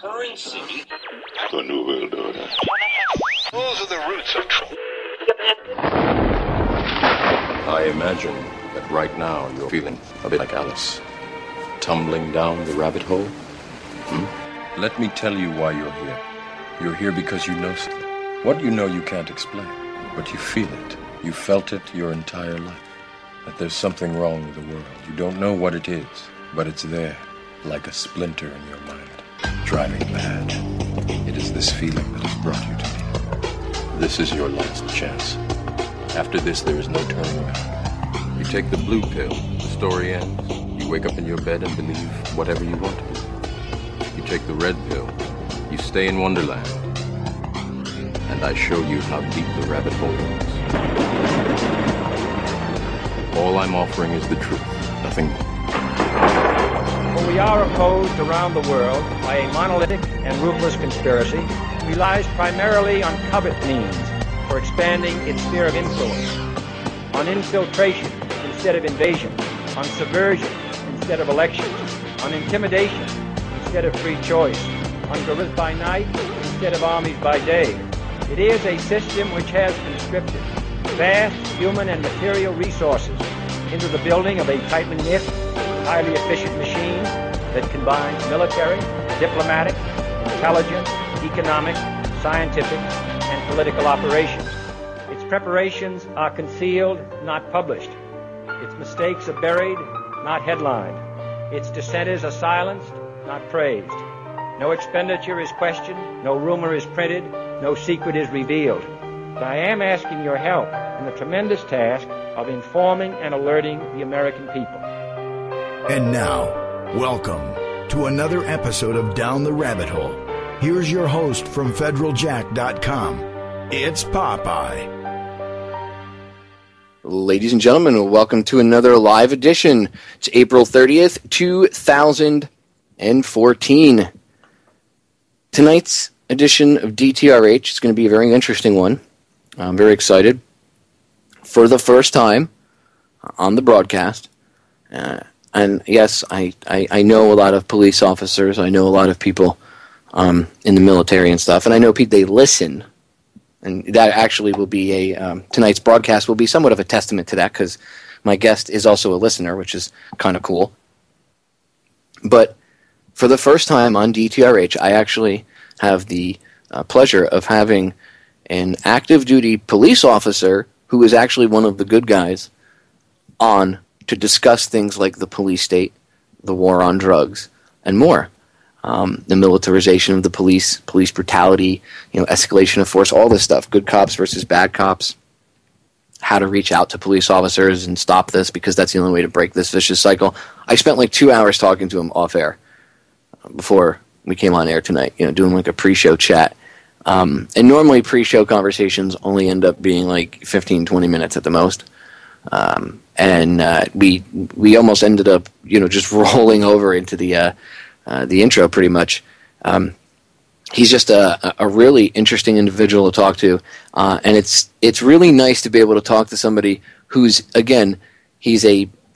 currency. The New World Order. Those are the roots of trouble. I imagine that right now you're feeling a bit like Alice, tumbling down the rabbit hole. Let me tell you why you're here. You're here because you know something. What you know you can't explain, but you feel it. You felt it your entire life. That there's something wrong with the world. You don't know what it is, but it's there, like a splinter in your mind, driving mad. It is this feeling that has brought you to me. This is your last chance. After this, there is no turning back. You take the blue pill, the story ends. You wake up in your bed and believe whatever you want to believe. You take the red pill, you stay in Wonderland, and I show you how deep the rabbit hole is. All I'm offering is the truth, nothing more. For we are opposed around the world by a monolithic and ruthless conspiracy that relies primarily on covert means for expanding its sphere of influence, on infiltration instead of invasion, on subversion instead of elections, on intimidation instead of free choice, on guerrillas by night instead of armies by day. It is a system which has conscripted vast human and material resources into the building of a tightly knit, highly efficient machine that combines military, diplomatic, intelligence, economic, scientific, and political operations. Its preparations are concealed, not published. Its mistakes are buried, not headlined. Its dissenters are silenced, not praised. No expenditure is questioned, no rumor is printed, no secret is revealed. But I am asking your help in the tremendous task of informing and alerting the American people. And now, welcome to another episode of Down the Rabbit Hole. Here's your host from federaljack.com. It's Popeye. Ladies and gentlemen, welcome to another live edition. It's April 30th, 2014. Tonight's edition of DTRH is going to be a very interesting one. I'm very excited. For the first time on the broadcast, and yes, I know a lot of police officers, I know a lot of people in the military and stuff, and I know they listen, and that actually will be tonight's broadcast will be somewhat of a testament to that, because my guest is also a listener, which is kind of cool. But for the first time on DTRH, I actually have the pleasure of having an active duty police officer who is actually one of the good guys on to discuss things like the police state, the war on drugs, and more. The militarization of the police brutality, escalation of force, all this stuff, good cops versus bad cops, how to reach out to police officers and stop this, because that's the only way to break this vicious cycle. I spent like 2 hours talking to him off air before we came on air tonight, doing like a pre-show chat. And normally pre-show conversations only end up being like 15, 20 minutes at the most. And we almost ended up, just rolling over into the intro pretty much. He's just a really interesting individual to talk to. And it's really nice to be able to talk to somebody who's, again, I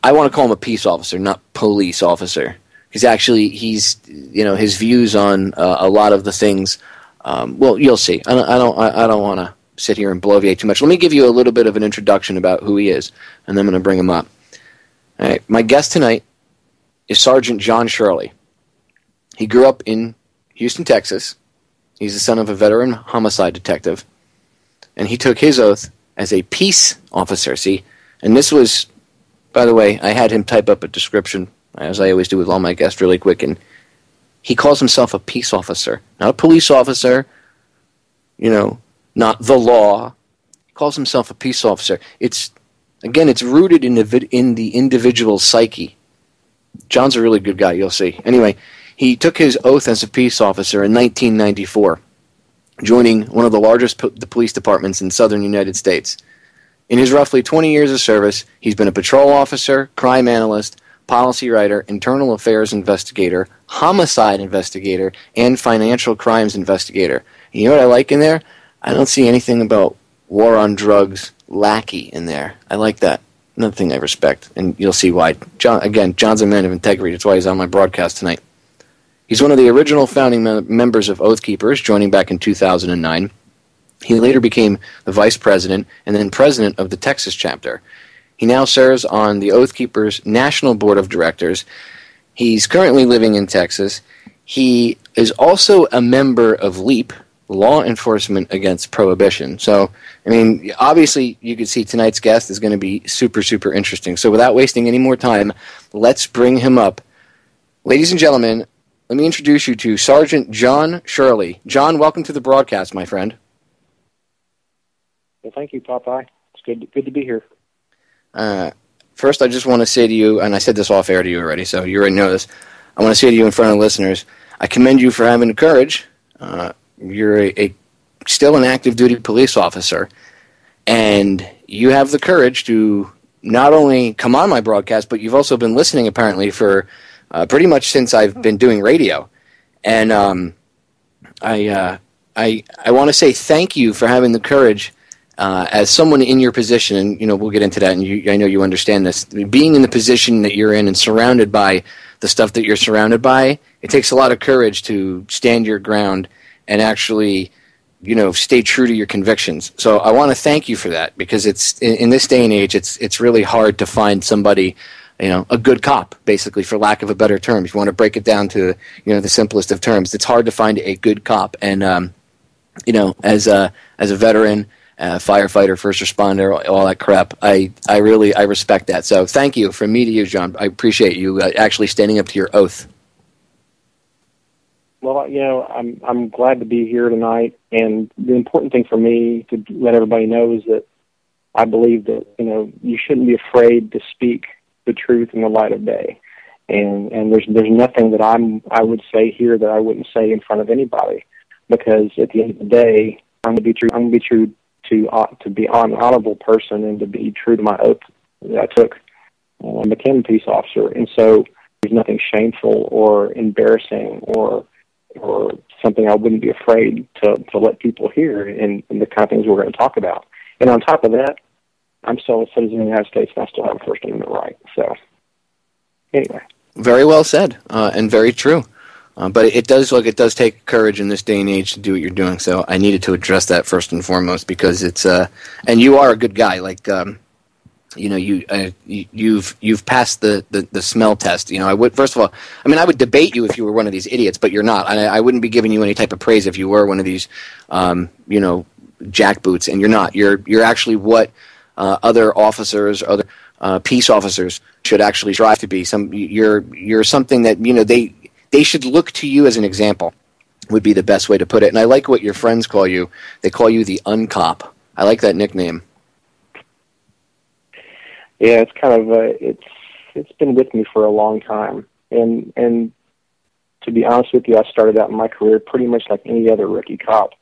want to call him a peace officer, not police officer. Because actually he's his views on a lot of the things, well, you'll see. I don't want to sit here and bloviate too much. Let me give you a little bit of an introduction about who he is, and then I'm going to bring him up. All right, my guest tonight is Sergeant John Shirley. He grew up in Houston, Texas. He's the son of a veteran homicide detective, and he took his oath as a peace officer. See, and this was, by the way, I had him type up a description, as I always do with all my guests, really quick, and he calls himself a peace officer, not a police officer, not the law. He calls himself a peace officer. It's rooted in the individual's psyche. John's a really good guy, you'll see. Anyway, he took his oath as a peace officer in 1994, joining one of the largest police departments in southern United States. In his roughly 20 years of service, he's been a patrol officer, crime analyst, policy writer, internal affairs investigator, homicide investigator, and financial crimes investigator. You know what I like in there? I don't see anything about war on drugs lackey in there. I like that. Another thing I respect, and you'll see why. John's a man of integrity. That's why he's on my broadcast tonight. He's one of the original founding members of Oath Keepers, joining back in 2009. He later became the vice president and then president of the Texas chapter. He now serves on the Oath Keepers National Board of Directors. He's currently living in Texas. He is also a member of L.E.A.P, Law Enforcement Against Prohibition. So, I mean, obviously you can see tonight's guest is going to be super, super interesting. So without wasting any more time, let's bring him up. Ladies and gentlemen, let me introduce you to Sergeant John Shirley. John, welcome to the broadcast, my friend. Well, thank you, Popeye. It's good to be here. First, I just want to say to you, and I said this off air to you already, so you already know this. I want to say to you in front of listeners, I commend you for having the courage. You're still an active duty police officer, and you have the courage to not only come on my broadcast, but you've also been listening apparently for pretty much since I've been doing radio. And I want to say thank you for having the courage as someone in your position, and we'll get into that, and I know you understand this. Being in the position that you're in and surrounded by the stuff that you're surrounded by, it takes a lot of courage to stand your ground and actually, stay true to your convictions. So I want to thank you for that, because it's in this day and age, it's really hard to find somebody, a good cop, basically, for lack of a better term. If you want to break it down to the simplest of terms, it's hard to find a good cop. And as a veteran, firefighter, first responder, all that crap, I respect that. So thank you from me to you, John. I appreciate you actually standing up to your oath. Well, I'm glad to be here tonight, and the important thing for me to let everybody know is that I believe that you shouldn't be afraid to speak the truth in the light of day, and there's nothing that I would say here that I wouldn't say in front of anybody, because at the end of the day, I'm going to be true to be an honorable person and to be true to my oath that I took when I became a police officer. And so there's nothing shameful or embarrassing or something I wouldn't be afraid to let people hear in the kind of things we're going to talk about. And on top of that, I'm still a citizen of the United States, and I still have a First Amendment right. So anyway. Very well said, and very true. But it does take courage in this day and age to do what you're doing. So I needed to address that first and foremost, because it's and you are a good guy. Like you've passed the smell test. I would I would debate you if you were one of these idiots, but you're not. I wouldn't be giving you any type of praise if you were one of these jackboots, and you're not. You're actually what other officers, other peace officers should actually strive to be. You're something that they should look to you as an example, would be the best way to put it. And I like what your friends call you. They call you the uncop. I like that nickname. Yeah, it's kind of it's been with me for a long time. And to be honest with you, I started out in my career pretty much like any other rookie cop.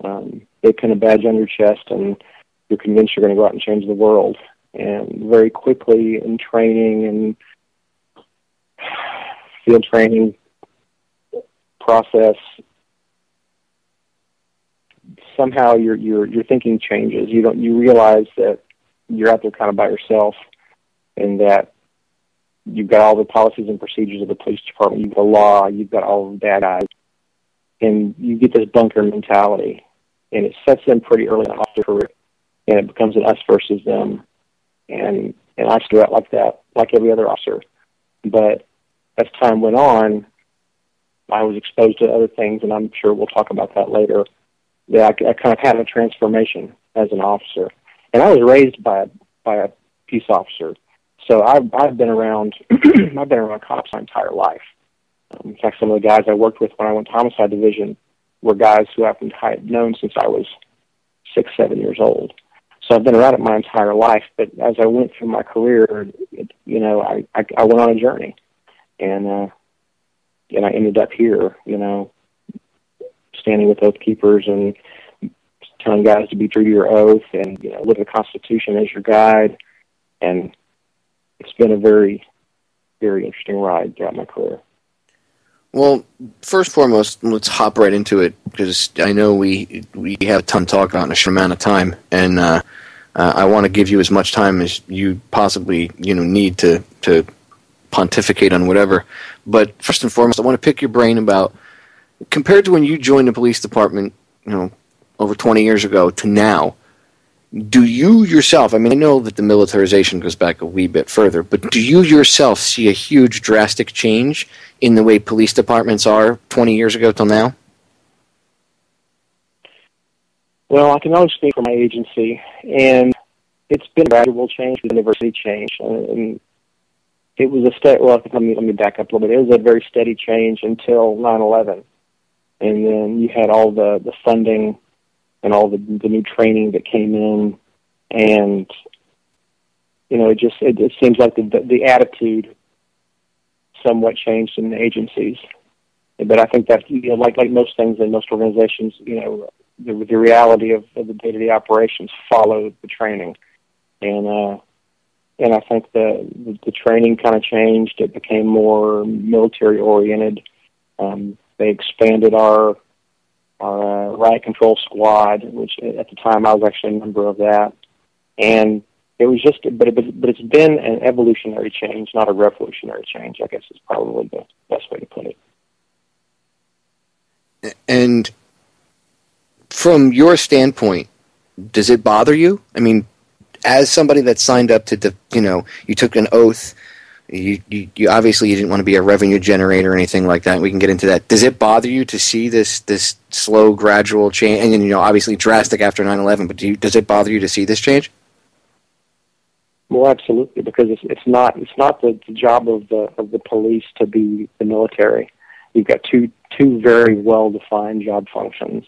They pin a badge on your chest, and you're convinced you're going to go out and change the world. And very quickly in training and field training process, somehow your thinking changes. You realize that you're out there kind of by yourself, and that you've got all the policies and procedures of the police department, you've got the law, you've got all the bad guys, and you get this bunker mentality, and it sets in pretty early in the career, and it becomes an us versus them, and I stood out like that, like every other officer. But as time went on, I was exposed to other things, and I'm sure we'll talk about that later, that I kind of had a transformation as an officer. And I was raised by a peace officer, so I've been around cops my entire life. In fact, some of the guys I worked with when I went to homicide division were guys who I had known since I was 6, 7 years old. So I've been around it my entire life. But as I went through my career, I went on a journey, and I ended up here, standing with Oath Keepers and telling guys to be true to your oath, and live the Constitution as your guide. And it's been a very, very interesting ride throughout my career. Well, first and foremost, let's hop right into it, because I know we have a ton to talk about in a short amount of time, and I want to give you as much time as you possibly need to pontificate on whatever. But first and foremost, I want to pick your brain about, compared to when you joined the police department, over 20 years ago to now, do you yourself, I mean, I know that the militarization goes back a wee bit further, but do you yourself see a huge drastic change in the way police departments are 20 years ago till now? Well, I can only speak for my agency, and it's been a gradual change, the university change, and it was let me back up a little bit. It was a very steady change until 9/11, and then you had all the funding and all the new training that came in, and it seems like the attitude somewhat changed in the agencies. But I think that like most things in most organizations, the reality of the day-to-day operations followed the training, and I think the training kind of changed. It became more military oriented. They expanded our riot control squad, which at the time I was actually a member of that, and it was but it's been an evolutionary change, not a revolutionary change, I guess is probably the best way to put it. And from your standpoint, does it bother you? I mean, as somebody that signed up to you took an oath. You obviously you didn't want to be a revenue generator or anything like that. We can get into that. Does it bother you to see this slow, gradual change? And obviously drastic after 9/11. But does it bother you to see this change? Well, absolutely, because it's not the job of the police to be the military. You've got two very well defined job functions.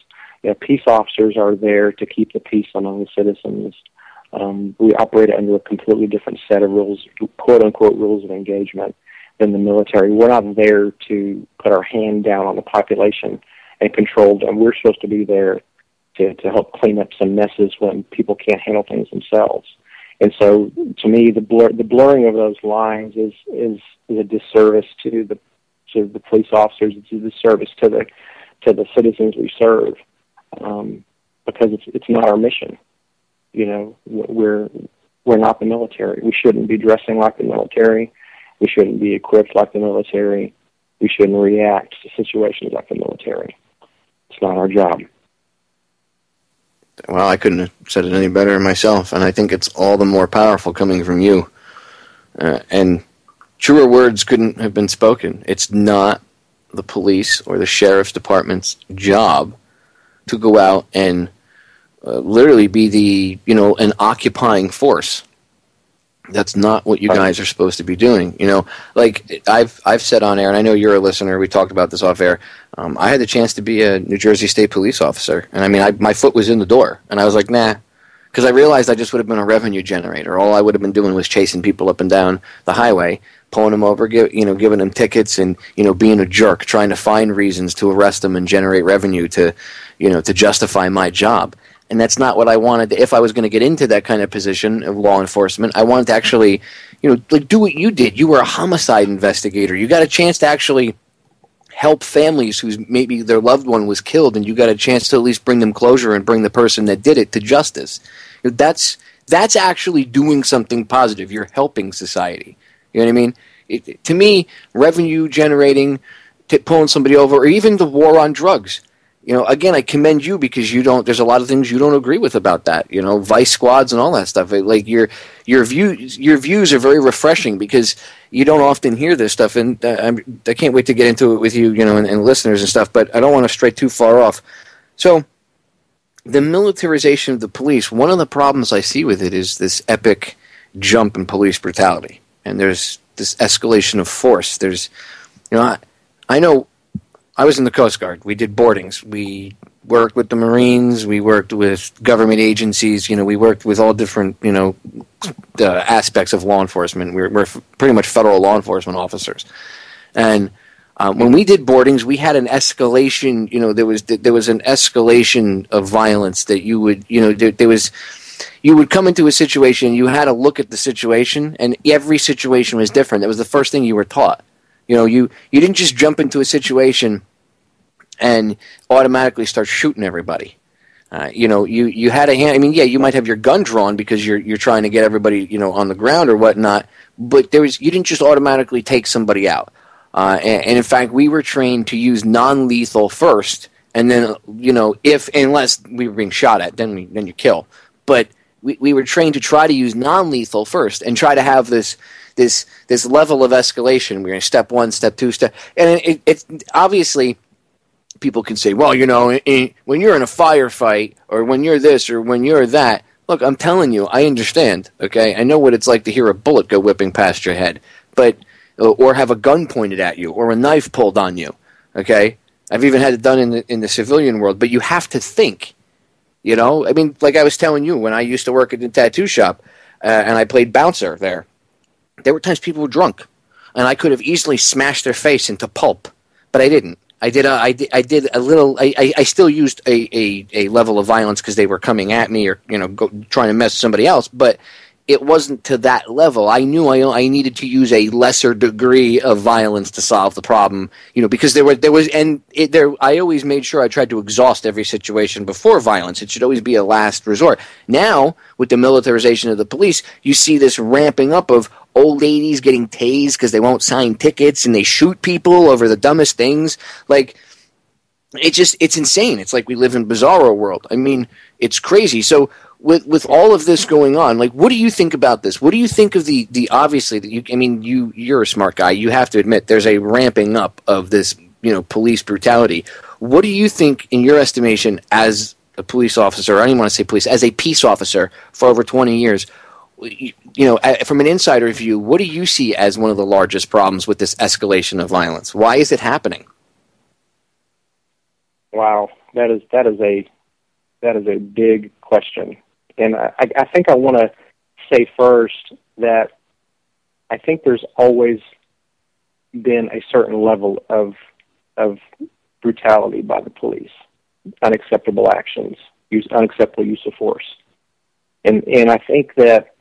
Peace officers are there to keep the peace among the citizens. We operate under a completely different set of rules, quote-unquote rules of engagement, than the military. We're not there to put our hand down on the population and control them. We're supposed to be there to help clean up some messes when people can't handle things themselves. And so, to me, the blurring of those lines is a disservice to the police officers. It's a disservice to the citizens we serve, because it's not our mission. We're not the military. We shouldn't be dressing like the military. We shouldn't be equipped like the military. We shouldn't react to situations like the military. It's not our job. Well, I couldn't have said it any better myself, and I think it's all the more powerful coming from you. And truer words couldn't have been spoken. It's not the police or the sheriff's department's job to go out and literally be an occupying force. That's not what you guys are supposed to be doing. Like I've said on air, and I know you're a listener. We talked about this off air. I had the chance to be a New Jersey State police officer, and I mean, my foot was in the door, and I was like, nah, because I realized I just would have been a revenue generator. All I would have been doing was chasing people up and down the highway, pulling them over, giving them tickets, and being a jerk, trying to find reasons to arrest them and generate revenue to justify my job. And that's not what I wanted. If I was going to get into that kind of position of law enforcement, I wanted to actually, do what you did. You were a homicide investigator. You got a chance to actually help families whose maybe their loved one was killed, and you got a chance to at least bring them closure and bring the person that did it to justice. That's actually doing something positive. You're helping society. You know what I mean? To me, revenue generating, pulling somebody over, or even the war on drugs. Again, I commend you because there's a lot of things you don't agree with about that. Vice squads and all that stuff. Like your views are very refreshing because you don't often hear this stuff, and I can't wait to get into it with you, and listeners and stuff. But I don't want to stray too far off. So, the militarization of the police. One of the problems I see with it is this epic jump in police brutality, and there's this escalation of force. I know. I was in the Coast Guard. We did boardings. We worked with the Marines. We worked with government agencies. We worked with all different, aspects of law enforcement. We're pretty much federal law enforcement officers. And when we did boardings, we had an escalation. There was an escalation of violence that you would, you would come into a situation. You had to look at the situation, and every situation was different. That was the first thing you were taught. You didn't just jump into a situation and automatically start shooting everybody. You had a hand. I mean, yeah, you might have your gun drawn because you're trying to get everybody, on the ground or whatnot. But you didn't just automatically take somebody out. And in fact, we were trained to use non-lethal first, and then unless we were being shot at, then you kill. But we were trained to try to use non-lethal first and try to have this level of escalation. We're in step 1, step 2, and it's obviously. People can say, well, when you're in a firefight or when you're this or when you're that, look, I'm telling you, I understand, okay? I know what it's like to hear a bullet go whipping past your head, or have a gun pointed at you or a knife pulled on you, okay? I've even had it done in the civilian world, but you have to think, I mean, like I was telling you, when I used to work at the tattoo shop and I played bouncer there were times people were drunk, and I could have easily smashed their face into pulp, but I didn't. I did a little. I still used a level of violence because they were coming at me or trying to mess somebody else, but it wasn't to that level. I knew I needed to use a lesser degree of violence to solve the problem. Because I always made sure I tried to exhaust every situation before violence. It should always be a last resort. Now, with the militarization of the police, you see this ramping up of old ladies getting tased because they won't sign tickets, and they shoot people over the dumbest things. Like, it's insane. It's like we live in bizarro world. I mean, it's crazy. So with all of this going on, like, what do you think about this? What do you think of the obviously you're a smart guy. You have to admit there's a ramping up of this, police brutality. What do you think, in your estimation, as a police officer, or I don't even want to say police, as a peace officer for over 20 years, from an insider view, what do you see as one of the largest problems with this escalation of violence? Why is it happening? Wow, that is a big question, and I think I want to say first that I think there's always been a certain level of brutality by the police, unacceptable actions, unacceptable use of force, and I think that.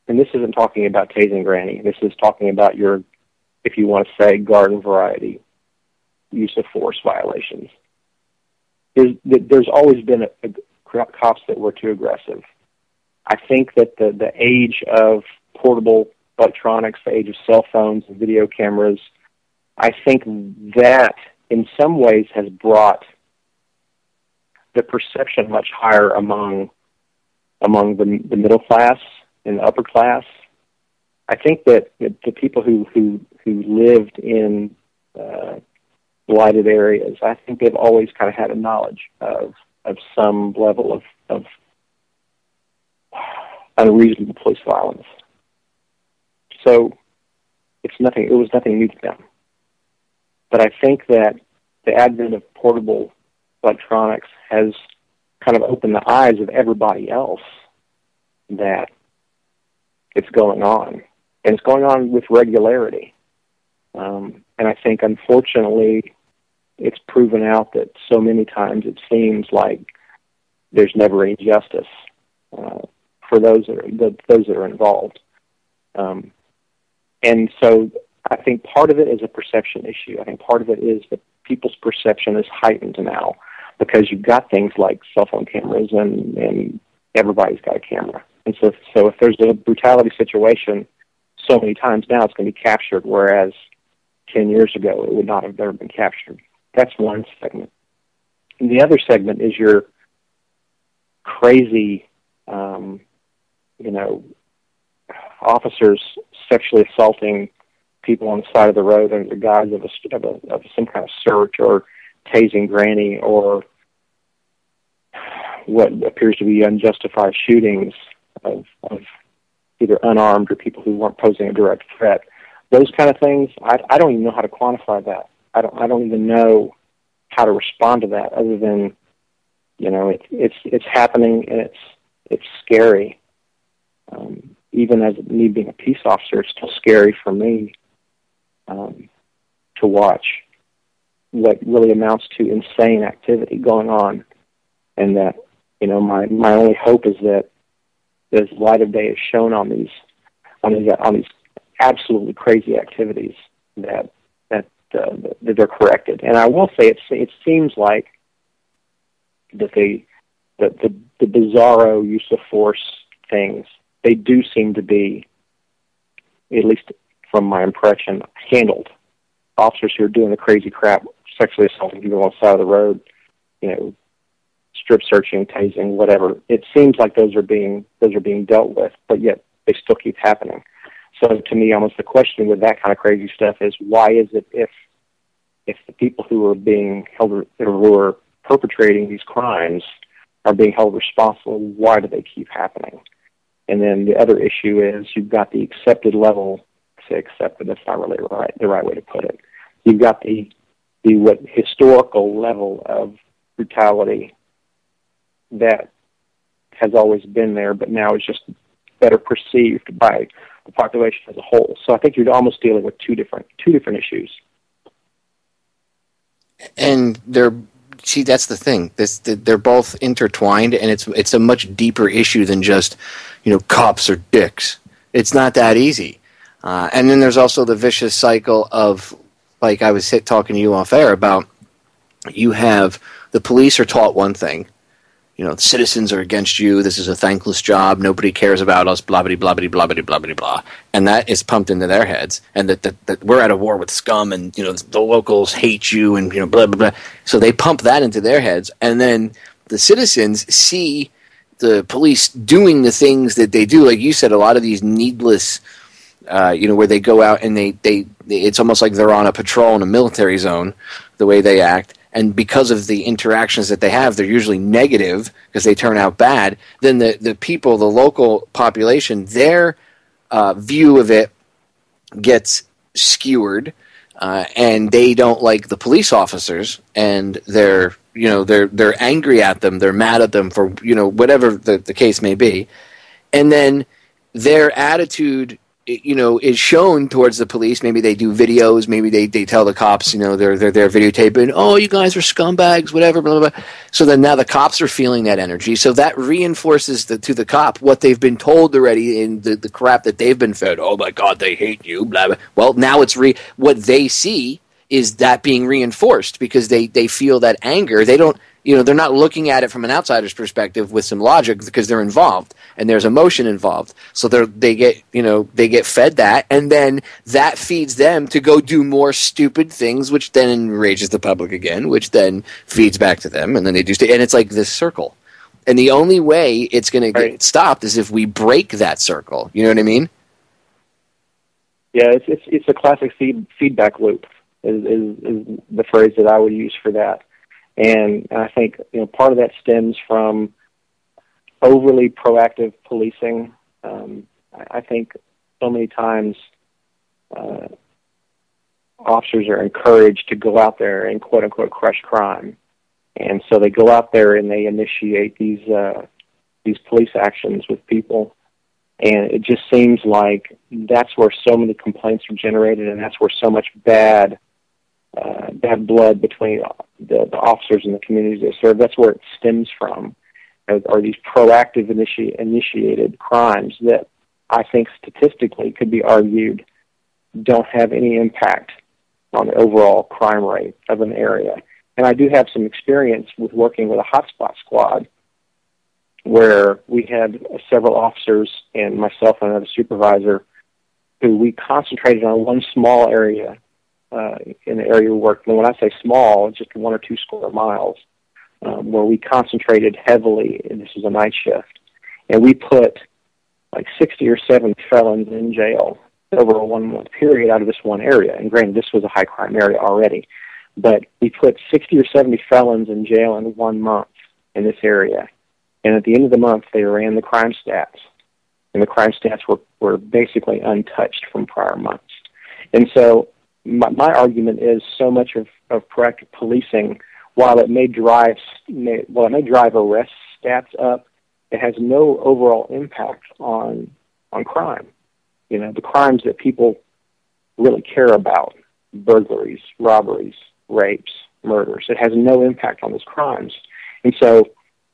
And this isn't talking about tasing granny. This is talking about your, if you want to say, garden variety use of force violations. There's always been cops that were too aggressive. I think that the age of portable electronics, the age of cell phones and video cameras, I think that in some ways has brought the perception much higher among the middle class and the upper class. I think that the people who lived in blighted areas, I think they've always kind of had a knowledge of some level of unreasonable police violence. So it was nothing new to them. But I think that the advent of portable electronics has kind of opened the eyes of everybody else that it's going on. And it's going on with regularity. And I think, unfortunately, it's proven out that so many times it seems like there's never any justice for those that are involved. And so I think part of it is a perception issue. I think part of it is that people's perception is heightened now because you've got things like cell phone cameras and everybody's got a camera. And so if there's a brutality situation, so many times now it's going to be captured, whereas 10 years ago it would not have ever been captured. That's one segment. And the other segment is your crazy, officers sexually assaulting people on the side of the road under the guise of some kind of search, or tasing granny, or what appears to be unjustified shootings of either unarmed or people who weren't posing a direct threat. Those kind of things, I don't even know how to quantify that. I don't even know how to respond to that, other than, it's happening and it's scary. Even as me being a peace officer, it's still scary for me to watch what really amounts to insane activity going on, and that my only hope is that this light of day is shown on these absolutely crazy activities, that they're corrected. And I will say it seems like that the bizarro use of force things, they do seem to be, at least from my impression, handled. Officers who are doing the crazy crap, sexually assaulting people on the side of the road, strip searching, tasing, whatever. It seems like those are being dealt with, but yet they still keep happening. So to me, almost the question with that kind of crazy stuff is, why is it if the people who are being held, who are perpetrating these crimes, are being held responsible, why do they keep happening? And then the other issue is, you've got the accepted level. Say accepted, that's not really the right way to put it. You've got the what historical level of brutality that has always been there, but now is just better perceived by the population as a whole. So I think you're almost dealing with two different issues. And that's the thing. They're both intertwined, and it's a much deeper issue than just, cops are dicks. It's not that easy. And then there's also the vicious cycle of, like I was talking to you off air about, you have the police are taught one thing, the citizens are against you, this is a thankless job, nobody cares about us, blah, blah, blah, blah, blah, blah, blah, blah, blah. And that is pumped into their heads, and that we're at a war with scum, and, the locals hate you, and, blah, blah, blah. So they pump that into their heads, and then the citizens see the police doing the things that they do. Like you said, a lot of these needless, where they go out and it's almost like they're on a patrol in a military zone, the way they act. And because of the interactions that they have, they're usually negative because they turn out bad. Then the people, the local population, their view of it gets skewered, and they don't like the police officers, and they're angry at them, they're mad at them for whatever the case may be, and then their attitude is shown towards the police. Maybe they do videos. Maybe they tell the cops, they're videotaping. Oh, you guys are scumbags, whatever, blah, blah, blah. So then now the cops are feeling that energy. So that reinforces to the cop what they've been told already in the crap that they've been fed. Oh my God, they hate you, blah, blah. Well, now it's what they see is that being reinforced because they feel that anger. They don't, they're not looking at it from an outsider's perspective with some logic because they're involved and there's emotion involved. So they get fed that, and then that feeds them to go do more stupid things, which then enrages the public again, which then feeds back to them, and then they do and it's like this circle. And the only way it's going to get stopped is if we break that circle. You know what I mean? Yeah, it's a classic feedback loop is the phrase that I would use for that. And I think part of that stems from overly proactive policing. I think so many times officers are encouraged to go out there and quote unquote crush crime, and so they go out there and they initiate these police actions with people, and it just seems like that's where so many complaints are generated, and that's where so much bad blood between the officers and the communities they serve. That's where it stems from, are these proactive initiated crimes that I think statistically could be argued don't have any impact on the overall crime rate of an area. And I do have some experience with working with a hotspot squad where we had several officers and myself and another supervisor who we concentrated on one small area in the area we worked. And when I say small, just 1 or 2 square miles, where we concentrated heavily, and this was a night shift, and we put like 60 or 70 felons in jail over a 1-month period out of this one area. And granted, this was a high crime area already, but we put 60 or 70 felons in jail in 1 month in this area. And at the end of the month, they ran the crime stats, and the crime stats were basically untouched from prior months. And so my argument is so much of proactive policing, while it may drive arrest stats up, it has no overall impact on crime. The crimes that people really care about, burglaries, robberies, rapes, murders, it has no impact on those crimes. And so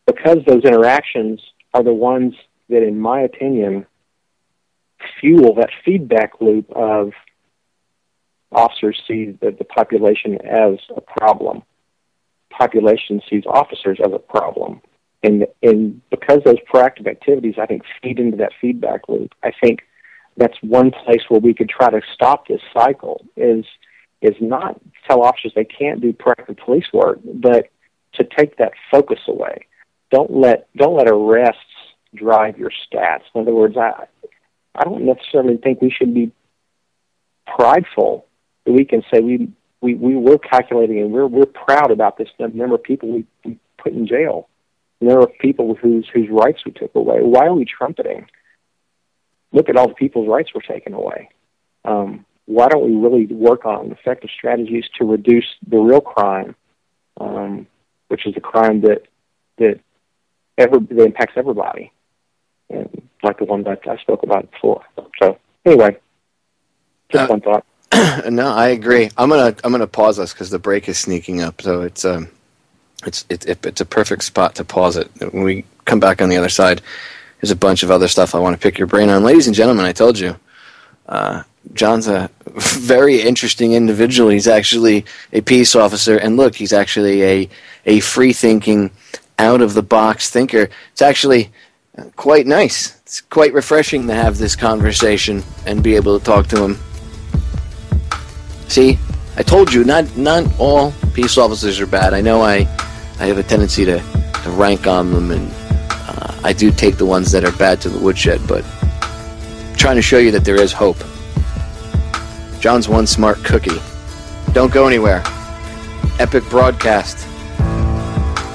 because those interactions are the ones that, in my opinion, fuel that feedback loop of officers see the population as a problem. Population sees officers as a problem. And because those proactive activities, I think, feed into that feedback loop, I think that's one place where we could try to stop this cycle, is not tell officers they can't do proactive police work, but to take that focus away. Don't let arrests drive your stats. In other words, I don't necessarily think we should be prideful that we can say we're calculating and we're proud about this number of people we put in jail, the number of people whose rights we took away. Why are we trumpeting? Look at all the people's rights were taken away. Why don't we really work on effective strategies to reduce the real crime, which is the crime that impacts everybody, and like the one that I spoke about before. So anyway, just one thought. No, I agree. I'm gonna pause us because the break is sneaking up. So it's a perfect spot to pause it. When we come back on the other side, there's a bunch of other stuff I want to pick your brain on. Ladies and gentlemen, I told you, John's a very interesting individual. He's actually a peace officer, and look, he's actually a free-thinking, out-of-the-box thinker. It's actually quite nice. It's quite refreshing to have this conversation and be able to talk to him. See, I told you, not all peace officers are bad. I know I have a tendency to rank on them, and I do take the ones that are bad to the woodshed, but I'm trying to show you that there is hope. John's one smart cookie. Don't go anywhere. Epic broadcast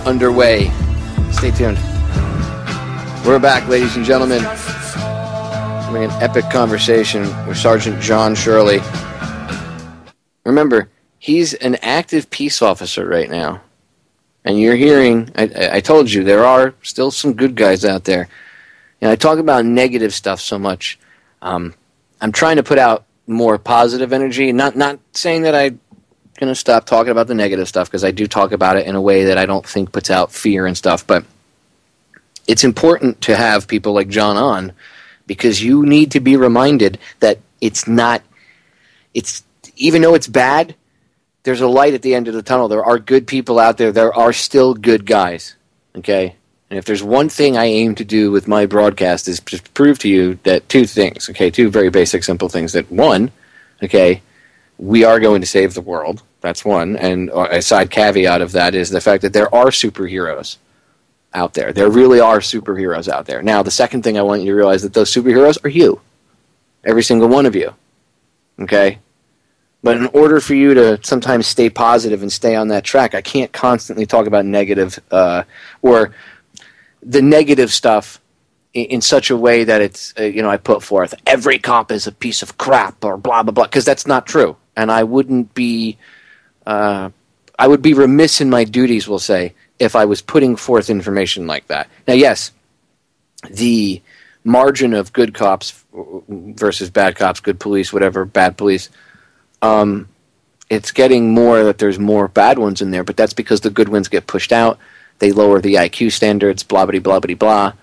underway. Stay tuned. We're back, ladies and gentlemen. Having an epic conversation with Sergeant John Shirley. Remember, he's an active peace officer right now. And you're hearing, I told you, there are still some good guys out there. And I talk about negative stuff so much. I'm trying to put out more positive energy. Not saying that I'm going to stop talking about the negative stuff, because I do talk about it in a way that I don't think puts out fear and stuff. But it's important to have people like John on, because you need to be reminded that even though it's bad, there's a light at the end of the tunnel. There are good people out there. There are still good guys, okay? And if there's one thing I aim to do with my broadcast is to prove to you that two things, okay, two very basic, simple things. That one, okay, we are going to save the world. That's one. And a side caveat of that is the fact that there are superheroes out there. There really are superheroes out there. Now, the second thing I want you to realize that those superheroes are you. Every single one of you, okay? But in order for you to sometimes stay positive and stay on that track, I can't constantly talk about negative or the negative stuff in such a way that it's, I put forth, every cop is a piece of crap or blah, blah, blah, because that's not true. And I would be remiss in my duties, we'll say, if I was putting forth information like that. Now, yes, the margin of good cops versus bad cops, good police, whatever, bad police, it's getting more that there's more bad ones in there, but that's because the good ones get pushed out. They lower the IQ standards, blah, blah, blah, blah, blah.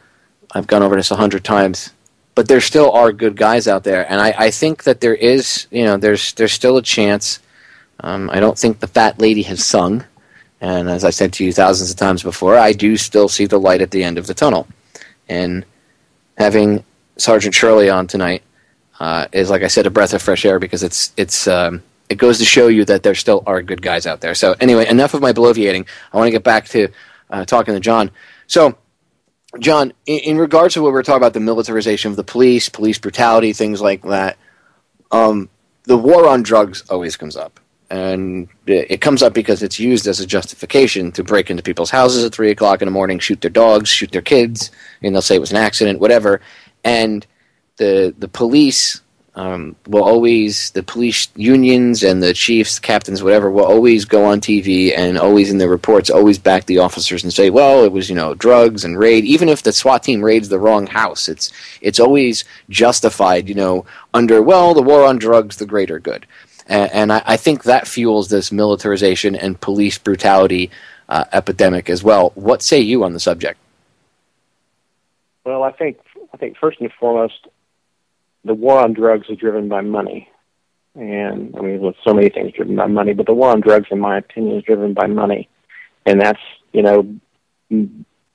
I've gone over this 100 times. But there still are good guys out there, and I think that there is, there's still a chance. I don't think the fat lady has sung, and as I said to you thousands of times before, I do still see the light at the end of the tunnel. And having Sergeant Shirley on tonight is, like I said, a breath of fresh air, because it goes to show you that there still are good guys out there. So anyway, enough of my bloviating. I want to get back to talking to John. So, John, in regards to what we're talking about, the militarization of the police brutality, things like that, the war on drugs always comes up. And it comes up because it's used as a justification to break into people's houses at 3 o'clock in the morning, shoot their dogs, shoot their kids, and they'll say it was an accident, whatever. And the police will always, the police unions and the chiefs, captains, whatever, will always go on TV and always in their reports always back the officers and say, well, it was, drugs and raid. Even if the SWAT team raids the wrong house, it's always justified, under, well, the war on drugs, the greater good. And I think that fuels this militarization and police brutality epidemic as well. What say you on the subject? Well, I think first and foremost, the war on drugs is driven by money. And, with so many things driven by money, but the war on drugs, in my opinion, is driven by money. And that's,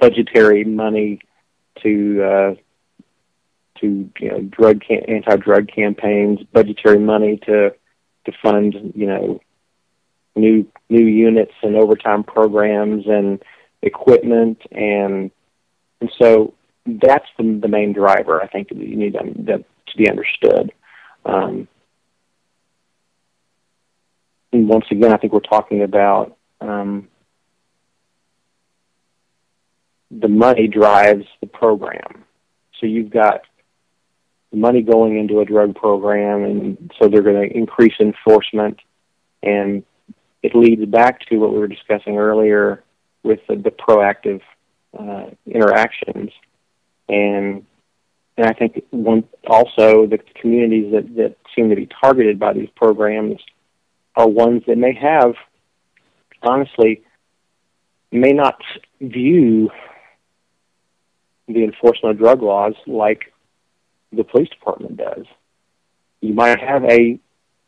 budgetary money to anti-drug campaigns, budgetary money to fund new units and overtime programs and equipment, and so that's the main driver. I think that you need that to be understood. And once again, I think we're talking about the money drives the program. So you've got money going into a drug program, and so they're going to increase enforcement, and it leads back to what we were discussing earlier with the proactive interactions, and I think also the communities that seem to be targeted by these programs are ones that may not view the enforcement of drug laws like the police department does. You might have a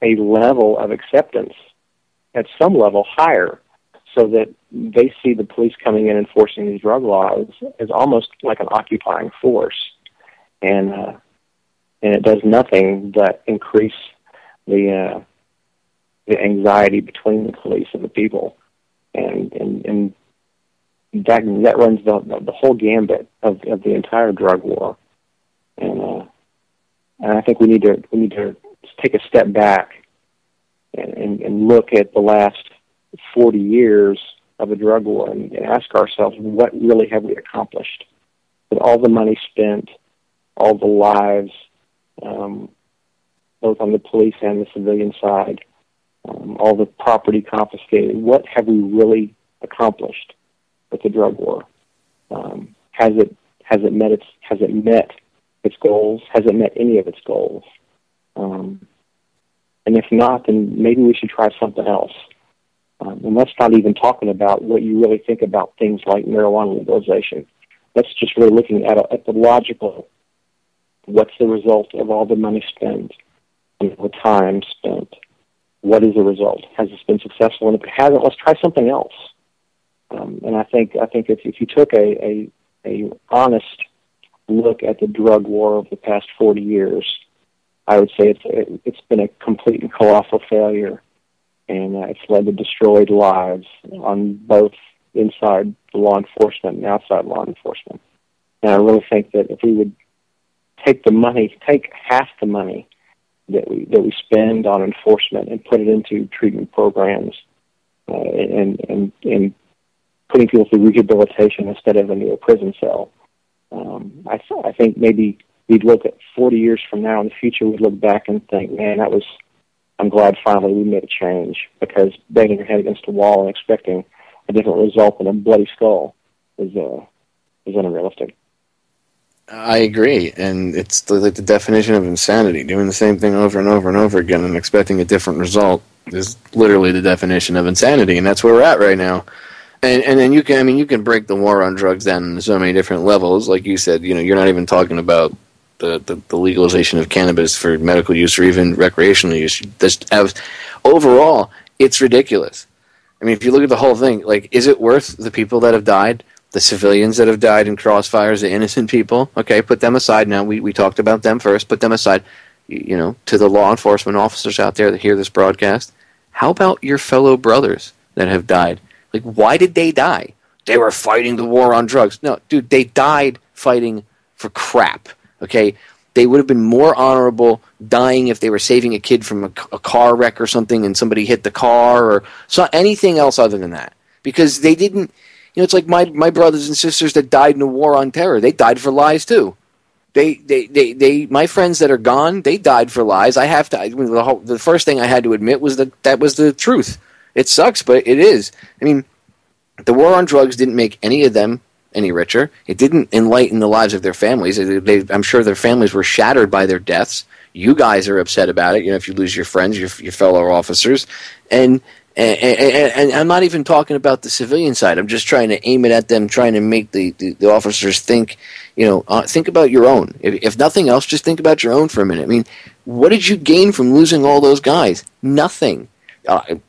level of acceptance at some level higher, so that they see the police coming in enforcing these drug laws as almost like an occupying force, and it does nothing but increase the anxiety between the police and the people, and that runs the whole gambit of the entire drug war, and I think we need to take a step back and look at the last 40 years of the drug war and ask ourselves, what really have we accomplished? With all the money spent, all the lives, both on the police and the civilian side, all the property confiscated, what have we really accomplished with the drug war? Has it met its goals? Has it met any of its goals? And if not, then maybe we should try something else. And that's not even talking about what you really think about things like marijuana legalization. That's just really looking at the logical, what's the result of all the money spent and the time spent? What is the result? Has it been successful? And if it hasn't, let's try something else. And I think if you took a honest look at the drug war of the past 40 years, I would say it's been a complete and colossal failure, and it's led to destroyed lives on both inside law enforcement and outside law enforcement. And I really think that if we would take half the money that we spend on enforcement and put it into treatment programs and putting people through rehabilitation instead of into a prison cell, I think maybe we'd look at 40 years from now in the future, we'd look back and think, man, I'm glad finally we made a change, because banging your head against a wall and expecting a different result than a bloody skull is unrealistic. I agree, and it's like the definition of insanity. Doing the same thing over and over and over again and expecting a different result is literally the definition of insanity, and that's where we're at right now. And then you can break the war on drugs down into so many different levels. Like you said, you're not even talking about the legalization of cannabis for medical use or even recreational use. Overall, it's ridiculous. I mean, if you look at the whole thing, like, is it worth the people that have died, the civilians that have died in crossfires, the innocent people? Okay, put them aside now. We talked about them first. Put them aside. To the law enforcement officers out there that hear this broadcast, how about your fellow brothers that have died? Like, why did they die? They were fighting the war on drugs. No, dude, they died fighting for crap, okay? They would have been more honorable dying if they were saving a kid from a car wreck or something and somebody hit the car or anything else other than that. Because they didn't, it's like my brothers and sisters that died in the war on terror. They died for lies too. My friends that are gone, they died for lies. The first thing I had to admit was that was the truth. It sucks, but it is. I mean, the war on drugs didn't make any of them any richer. It didn't enlighten the lives of their families. I'm sure their families were shattered by their deaths. You guys are upset about it. If you lose your friends, your fellow officers, and I'm not even talking about the civilian side. I'm just trying to aim it at them, trying to make the officers think. Think about your own. If nothing else, just think about your own for a minute. I mean, what did you gain from losing all those guys? Nothing.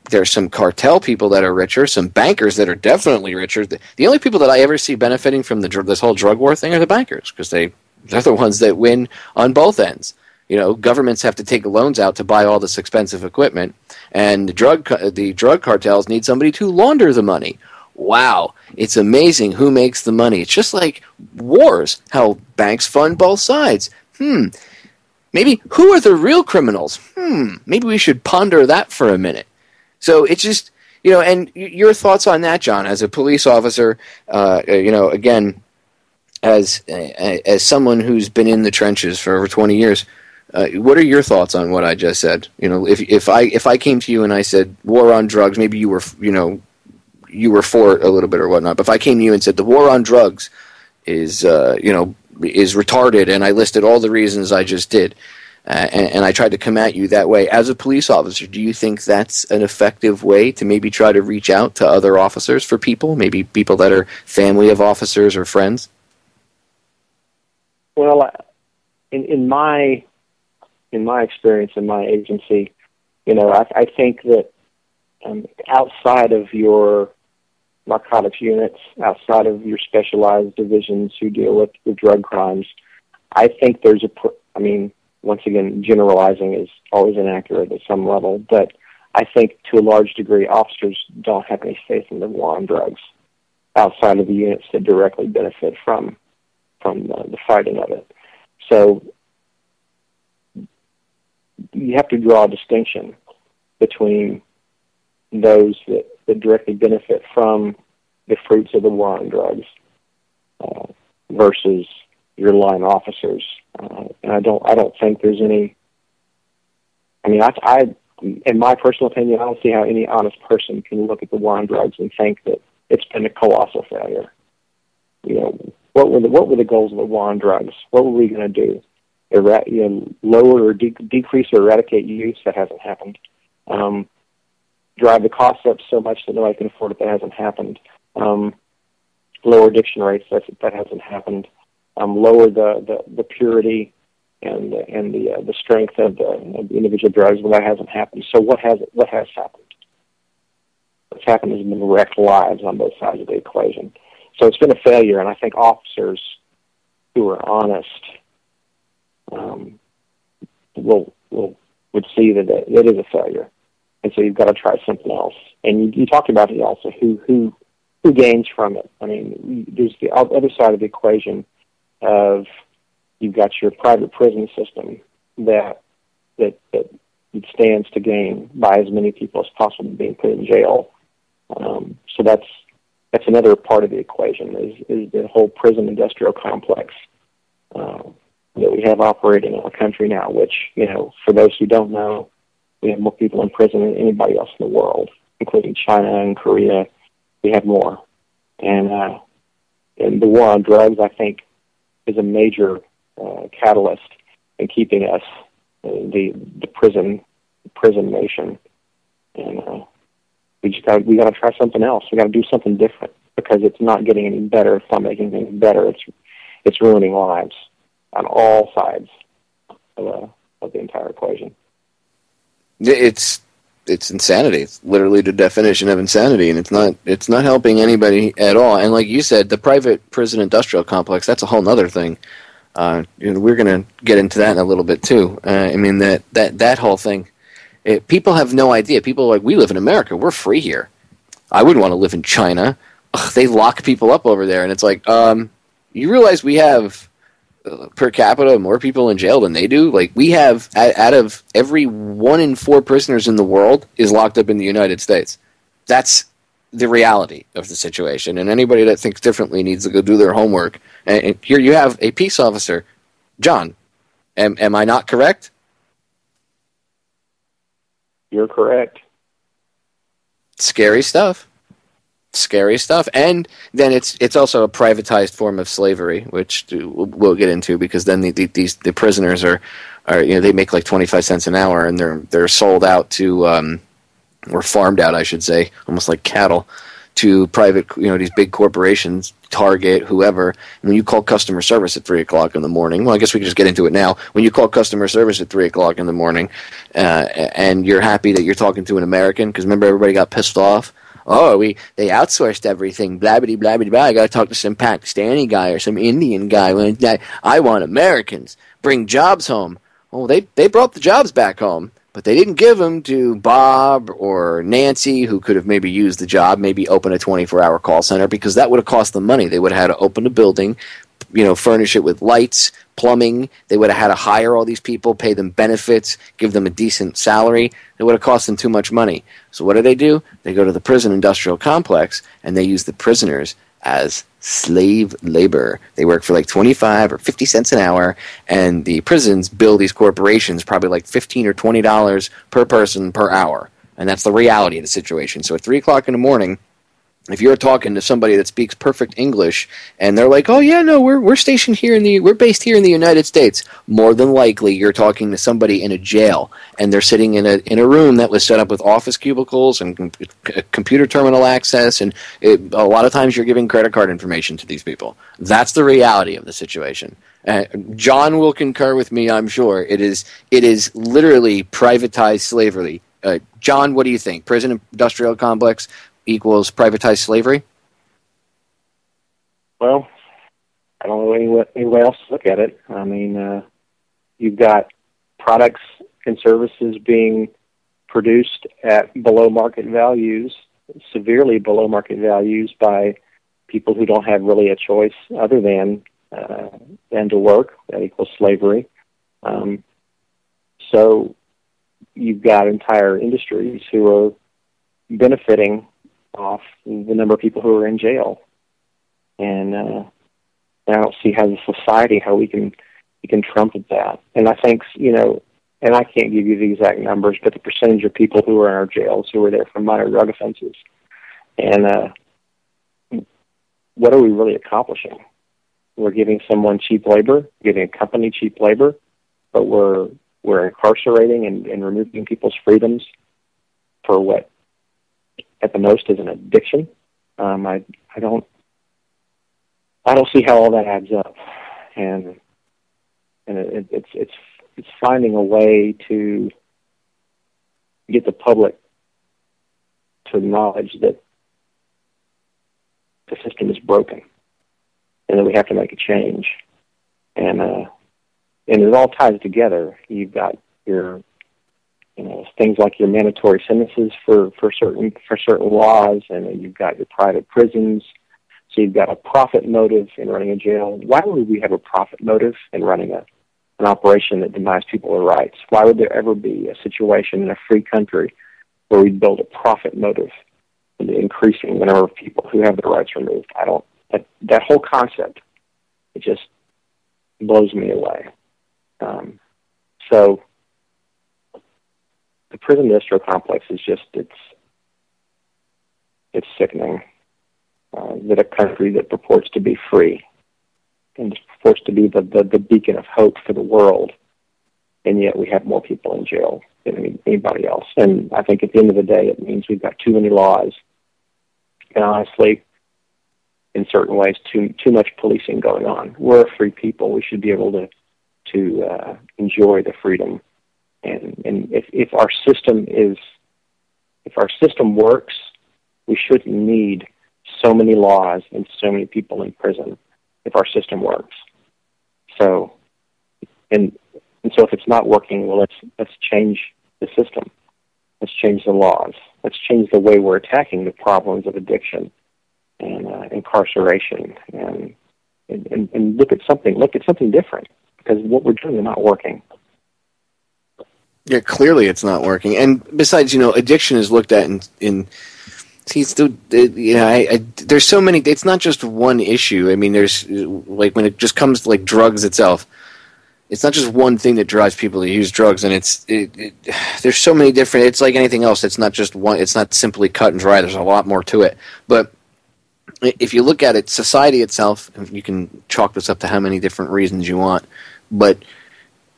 There's some cartel people that are richer, some bankers that are definitely richer. The only people that I ever see benefiting from this whole drug war thing are the bankers, because they're the ones that win on both ends. Governments have to take loans out to buy all this expensive equipment, and the drug cartels need somebody to launder the money. Wow, it's amazing who makes the money. It's just like wars, how banks fund both sides. Maybe who are the real criminals? Maybe we should ponder that for a minute. So it's just, and your thoughts on that, John, as a police officer, again, as someone who's been in the trenches for over 20 years, what are your thoughts on what I just said? If I came to you and I said war on drugs, maybe you were for it a little bit or whatnot. But if I came to you and said the war on drugs is retarded, and I listed all the reasons I just did, and I tried to come at you that way as a police officer, do you think that's an effective way to maybe try to reach out to other officers for people, maybe people that are family of officers or friends? Well, in my experience in my agency, I think that outside of your narcotics units, outside of your specialized divisions who deal with the drug crimes, I think there's once again, generalizing is always inaccurate at some level, but I think to a large degree officers don't have any faith in the war on drugs outside of the units that directly benefit from the fighting of it. So you have to draw a distinction between those that directly benefit from the fruits of the war on drugs versus your line officers. And I don't think there's any. I in my personal opinion, I don't see how any honest person can look at the war on drugs and think that it's been a colossal failure. What were the goals of the war on drugs? What were we going to do? Lower or decrease or eradicate use? That hasn't happened. Drive the costs up so much that nobody can afford it? That hasn't happened. Lower addiction rates? That hasn't happened. Lower the purity and the strength of the individual drugs? Well, that hasn't happened. So what has happened? What's happened has been wrecked lives on both sides of the equation. So it's been a failure, and I think officers who are honest would see that it is a failure, and so you've got to try something else. And you talked about it also. Who gains from it? There's the other side of the equation of you've got your private prison system that stands to gain by as many people as possible being put in jail. So that's another part of the equation is the whole prison industrial complex that we have operating in our country now, which, for those who don't know, we have more people in prison than anybody else in the world, including China and Korea. We have more. And the war on drugs, I think, is a major catalyst in keeping us the prison nation. And we got to try something else. We got to do something different because it's not getting any better. It's not making things better. It's ruining lives on all sides of the entire equation. It's insanity. It's literally the definition of insanity, and it's not helping anybody at all. And like you said, the private prison industrial complex, that's a whole other thing. We're going to get into that in a little bit too. That whole thing. People have no idea. People are like, we live in America. We're free here. I wouldn't want to live in China. Ugh, they lock people up over there. And it's like, you realize we have, per capita, more people in jail than they do? Like, we have, out of every 1 in 4 prisoners in the world is locked up in the United States. That's the reality of the situation. And anybody that thinks differently needs to go do their homework. And here you have a peace officer. John, am I not correct? You're correct. Scary stuff. And then it's also a privatized form of slavery, which we'll get into, because then the prisoners are they make like 25 cents an hour, and they're sold out to or farmed out, I should say, almost like cattle, to private, these big corporations, Target, whoever. And when you call customer service at 3 o'clock in the morning, well, I guess we can just get into it now. When you call customer service at 3 o'clock in the morning, and you're happy that you're talking to an American, because remember everybody got pissed off. Oh, they outsourced everything. Blah, blah, blah, blah, blah. I got to talk to some Pakistani guy or some Indian guy. I want Americans. Bring jobs home. Well, they brought the jobs back home, but they didn't give them to Bob or Nancy, who could have maybe used the job, maybe open a 24-hour call center, because that would have cost them money. They would have had to open a building, furnish it with lights, plumbing. They would have had to hire all these people, pay them benefits, give them a decent salary. It would have cost them too much money. So what do? They go to the prison industrial complex, and they use the prisoners as slave labor. They work for like 25 or 50 cents an hour, and the prisons bill these corporations probably like $15 or $20 per person per hour. And that's the reality of the situation. So at 3 o'clock in the morning, if you're talking to somebody that speaks perfect English and they're like, "Oh yeah, no, we're stationed here we're based here in the United States," more than likely you're talking to somebody in a jail, and they're sitting in a room that was set up with office cubicles and computer terminal access, and a lot of times you're giving credit card information to these people. That's the reality of the situation. John will concur with me, I'm sure. It is literally privatized slavery. John, what do you think? Prison industrial complex equals privatized slavery? Well, I don't know any way else to look at it. I mean, you've got products and services being produced at below market values, severely below market values, by people who don't have really a choice other than to work. That equals slavery. So you've got entire industries who are benefiting off the number of people who are in jail, and I don't see how as a society how we can trumpet that. And I think and I can't give you the exact numbers, but the percentage of people who are in our jails who are there for minor drug offenses, and what are we really accomplishing? We're giving someone cheap labor, giving a company cheap labor, but we're incarcerating and removing people's freedoms for what at the most is an addiction. I don't see how all that adds up, and it's finding a way to get the public to acknowledge that the system is broken and that we have to make a change, and it all ties together. You've got your things like your mandatory sentences for certain laws, and you've got your private prisons. So you've got a profit motive in running a jail. Why would we have a profit motive in running an operation that denies people their rights? Why would there ever be a situation in a free country where we build a profit motive in increasing the number of people who have their rights removed? That whole concept, it just blows me away. So the prison industrial complex is just, it's sickening that a country that purports to be free and purports to be the beacon of hope for the world, and yet we have more people in jail than anybody else. And I think at the end of the day, it means we've got too many laws, and honestly, in certain ways, too much policing going on. We're a free people. We should be able to enjoy the freedom. And if our system works, we shouldn't need so many laws and so many people in prison if our system works. So, and so if it's not working, well, let's change the system. Let's change the laws. Let's change the way we're attacking the problems of addiction and incarceration, and look at something different, because what we're doing is not working. Yeah, clearly it's not working. And besides, addiction is looked at in there's so many. It's not just one issue. I mean, there's like when it just comes to like drugs itself. It's not just one thing that drives people to use drugs, and there's so many different. It's like anything else. It's not just one. It's not simply cut and dry. There's a lot more to it. But if you look at it, society itself, you can chalk this up to how many different reasons you want, but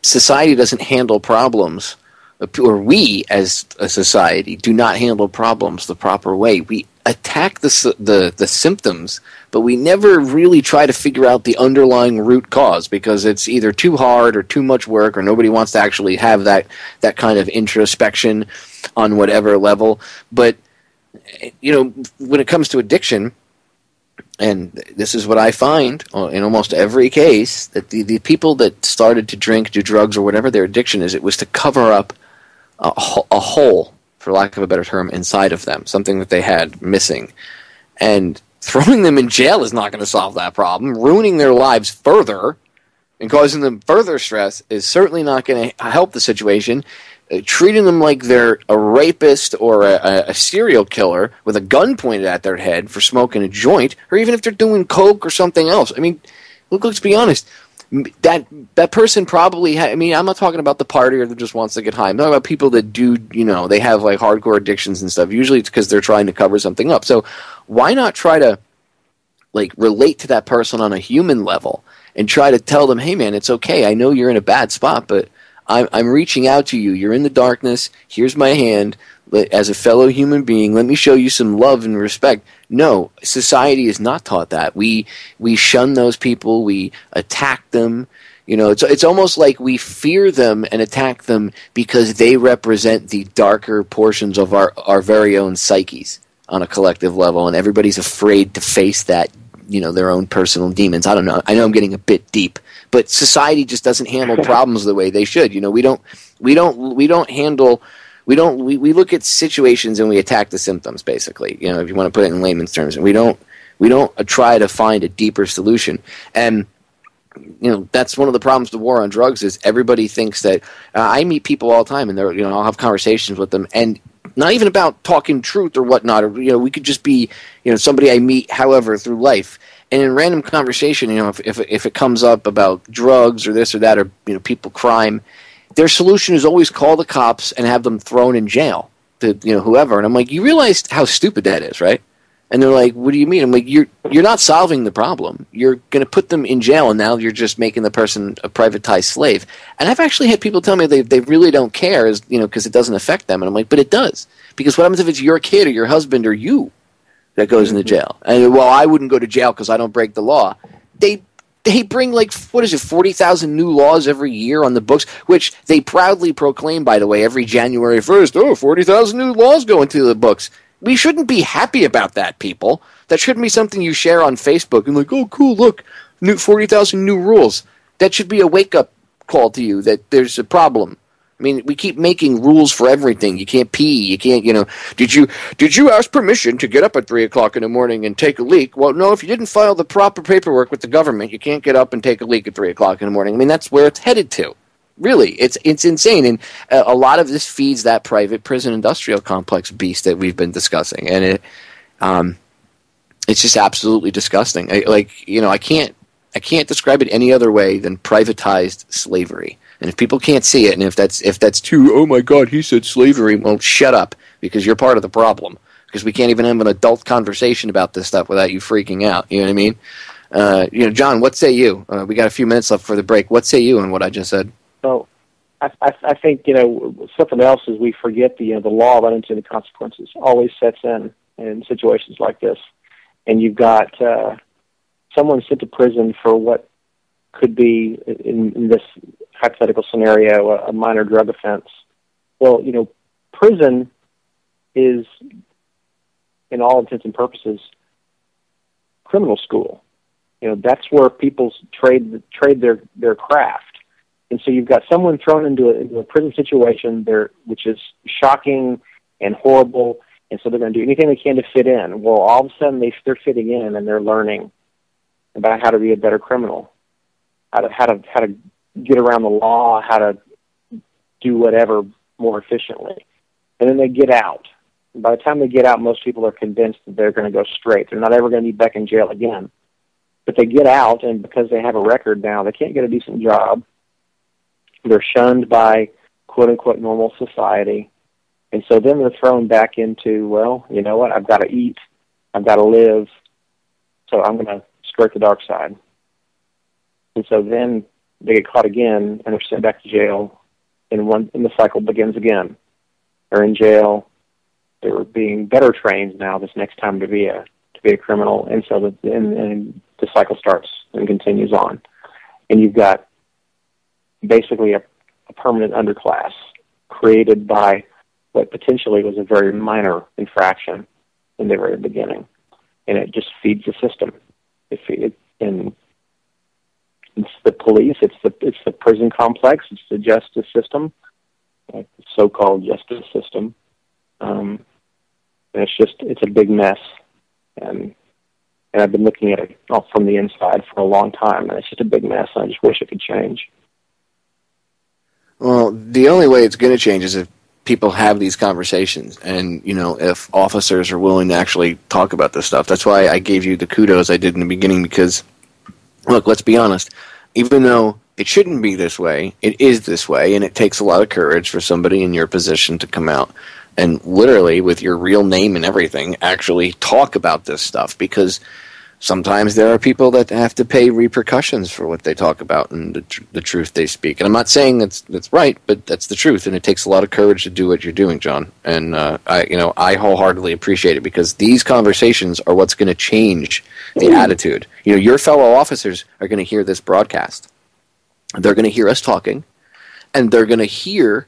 society doesn't handle problems, or we as a society do not handle problems the proper way. We attack the symptoms, but we never really try to figure out the underlying root cause, because it's either too hard or too much work, or nobody wants to actually have that kind of introspection on whatever level. But when it comes to addiction, and this is what I find in almost every case, that the people that started to drink, do drugs, or whatever their addiction is, it was to cover up a hole, for lack of a better term, inside of them, something that they had missing. And throwing them in jail is not going to solve that problem. Ruining their lives further and causing them further stress is certainly not going to help the situation. Treating them like they're a rapist or a serial killer with a gun pointed at their head for smoking a joint, or even if they're doing coke or something else. I mean, let's be honest. That person probably I'm not talking about the partier that just wants to get high. I'm talking about people that do, they have like hardcore addictions and stuff. Usually it's because they're trying to cover something up. So why not try to like relate to that person on a human level and try to tell them, hey man, it's okay. I know you're in a bad spot, but I'm reaching out to you. You're in the darkness. Here's my hand. As a fellow human being, let me show you some love and respect. No, society is not taught that. We shun those people. We attack them. It's almost like we fear them and attack them because they represent the darker portions of our very own psyches on a collective level, and everybody's afraid to face that, their own personal demons. I don't know. I know I'm getting a bit deep, but society just doesn't handle problems the way they should. We look at situations and we attack the symptoms, basically, if you want to put it in layman's terms. And we don't try to find a deeper solution. And, that's one of the problems with the war on drugs is everybody thinks that I meet people all the time and they're, I'll have conversations with them, and not even about talking truth or whatnot, or, we could just be, somebody I meet, however, through life. And in random conversation, if it comes up about drugs or this or that, or, people crime, their solution is always call the cops and have them thrown in jail to, whoever. And I'm like, you realize how stupid that is, right? And they're like, what do you mean? I'm like, you're not solving the problem. You're going to put them in jail, and now you're just making the person a privatized slave. And I've actually had people tell me they really don't care, because it doesn't affect them. And I'm like, but it does. Because what happens if it's your kid or your husband or you that goes into jail? And, well, I wouldn't go to jail because I don't break the law. They bring, 40,000 new laws every year on the books, which they proudly proclaim, by the way, every January 1st, 40,000 new laws go into the books. We shouldn't be happy about that, people. That shouldn't be something you share on Facebook and like, oh, cool, look, 40,000 new rules. That should be a wake-up call to you that there's a problem. I mean, we keep making rules for everything. You can't pee. You can't, did you ask permission to get up at 3 o'clock in the morning and take a leak? Well, no, if you didn't file the proper paperwork with the government, you can't get up and take a leak at 3 o'clock in the morning. I mean, that's where it's headed to. Really, it's insane, and a lot of this feeds that private prison industrial complex beast that we've been discussing, and it's just absolutely disgusting. I can't describe it any other way than privatized slavery. And if people can't see it, and if that's too, oh my God, he said slavery, well, shut up, because you're part of the problem. Because we can't even have an adult conversation about this stuff without you freaking out. You know what I mean? John, what say you? We got a few minutes left for the break. What say you on what I just said? So I think, something else is we forget the law of unintended consequences always sets in situations like this. And you've got someone sent to prison for what could be, in this hypothetical scenario, a minor drug offense. Well, prison is, in all intents and purposes, criminal school. That's where people trade their craft. And so you've got someone thrown into a prison situation there, which is shocking and horrible, and so they're going to do anything they can to fit in. Well, all of a sudden they're fitting in, and they're learning about how to be a better criminal, how to get around the law, how to do whatever more efficiently. And then they get out. And by the time they get out, most people are convinced that they're going to go straight. They're not ever going to be back in jail again. But they get out, and because they have a record now, they can't get a decent job. They're shunned by quote-unquote normal society. And so then they're thrown back into, well, you know what, I've got to eat, I've got to live, so I'm going to skirt the dark side. And so then they get caught again, and they're sent back to jail, and the cycle begins again. They're in jail, they're being better trained now this next time to be a criminal, and so and the cycle starts and continues on, and you've got basically a permanent underclass created by what potentially was a very minor infraction in the very beginning, and it just feeds the system. And it's the police, it's the prison complex, it's the justice system, like the so-called justice system. And it's a big mess. And I've been looking at it from the inside for a long time, and it's just a big mess, and I just wish it could change. Well, the only way it's going to change is if people have these conversations, and, if officers are willing to actually talk about this stuff. That's why I gave you the kudos I did in the beginning, because, look, let's be honest, even though it shouldn't be this way, it is this way, and it takes a lot of courage for somebody in your position to come out and literally, with your real name and everything, actually talk about this stuff, because sometimes there are people that have to pay repercussions for what they talk about and the truth they speak. And I'm not saying that's right, but that's the truth, and it takes a lot of courage to do what you're doing, John. And I wholeheartedly appreciate it, because these conversations are what's going to change the attitude. Your fellow officers are going to hear this broadcast. They're going to hear us talking, and they're going to hear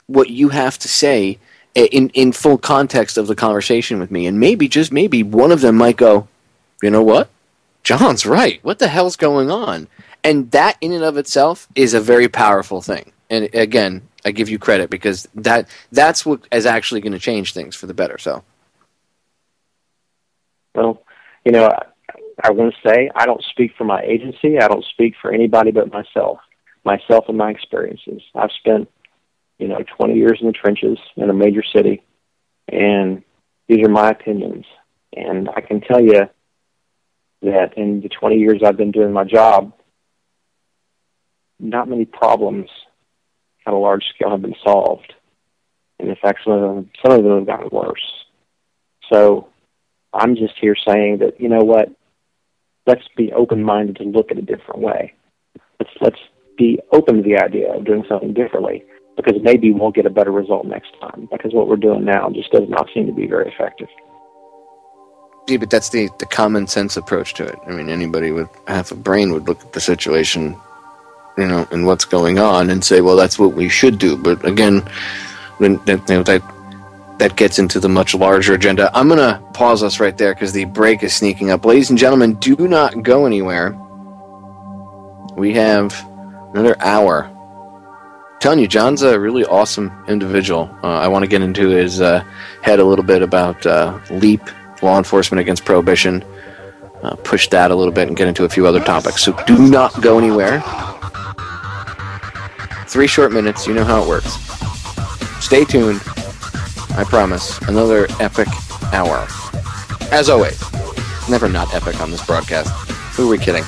what you have to say in full context of the conversation with me. And maybe, just maybe, one of them might go, you know what? John's right. What the hell's going on? And that in and of itself is a very powerful thing. And again, I give you credit, because that's what is actually going to change things for the better. So, well, I want to say I don't speak for my agency. I don't speak for anybody but myself and my experiences. I've spent 20 years in the trenches in a major city, and these are my opinions. And I can tell you that in the 20 years I've been doing my job, not many problems at a large scale have been solved. And in fact, some of them have gotten worse. So I'm just here saying that, what, let's be open-minded to look at a different way. Let's be open to the idea of doing something differently, because maybe we'll get a better result next time, because what we're doing now just does not seem to be very effective. Yeah, but that's the common sense approach to it. I mean, anybody with half a brain would look at the situation, and what's going on, and say, well, that's what we should do. But again, that gets into the much larger agenda. I'm going to pause us right there, because the break is sneaking up. Ladies and gentlemen, do not go anywhere. We have another hour. I'm telling you, John's a really awesome individual. I want to get into his head a little bit about L.E.A.P, Law Enforcement Against Prohibition, push that a little bit, and get into a few other topics. So do not go anywhere. 3 short minutes, you know how it works. Stay tuned. I promise. Another epic hour. As always. Never not epic on this broadcast. Who are we kidding?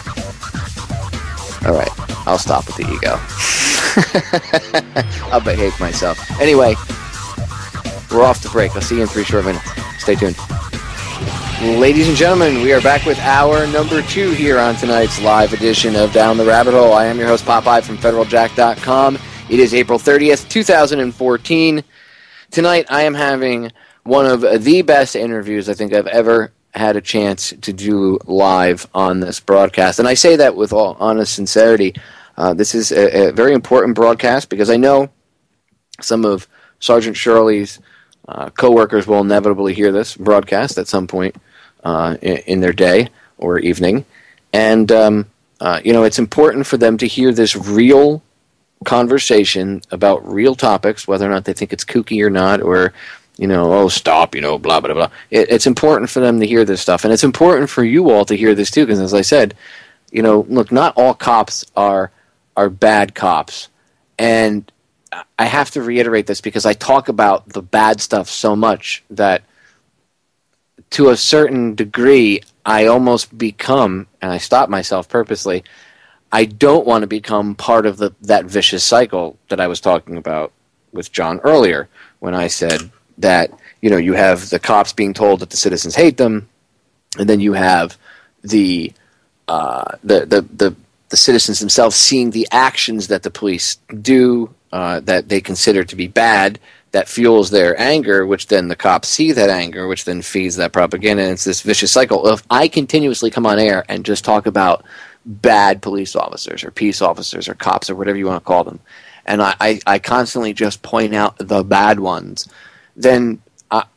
Alright, I'll stop with the ego. I'll behave myself. Anyway, we're off the break. I'll see you in 3 short minutes. Stay tuned. Ladies and gentlemen, we are back with hour number 2 here on tonight's live edition of Down the Rabbit Hole. I am your host, Popeye, from FederalJack.com. It is April 30th, 2014. Tonight, I am having one of the best interviews I think I've ever had a chance to do live on this broadcast. And I say that with all honest sincerity. This is a very important broadcast, because I know some of Sergeant Shirley's co-workers will inevitably hear this broadcast at some point in their day or evening. And, it's important for them to hear this real conversation about real topics, whether or not they think it's kooky or not, or, oh, stop, blah, blah, blah. It's important for them to hear this stuff. And it's important for you all to hear this, too, because, as I said, look, not all cops are bad cops. And I have to reiterate this, because I talk about the bad stuff so much that, to a certain degree, I almost become, and I stop myself purposely, I don't want to become part of that vicious cycle that I was talking about with John earlier, when I said that, you have the cops being told that the citizens hate them, and then you have the citizens themselves seeing the actions that the police do, that they consider to be bad, that fuels their anger, which then the cops see that anger, which then feeds that propaganda, and it's this vicious cycle. If I continuously come on air and just talk about bad police officers or peace officers or cops or whatever you want to call them, and I constantly just point out the bad ones, then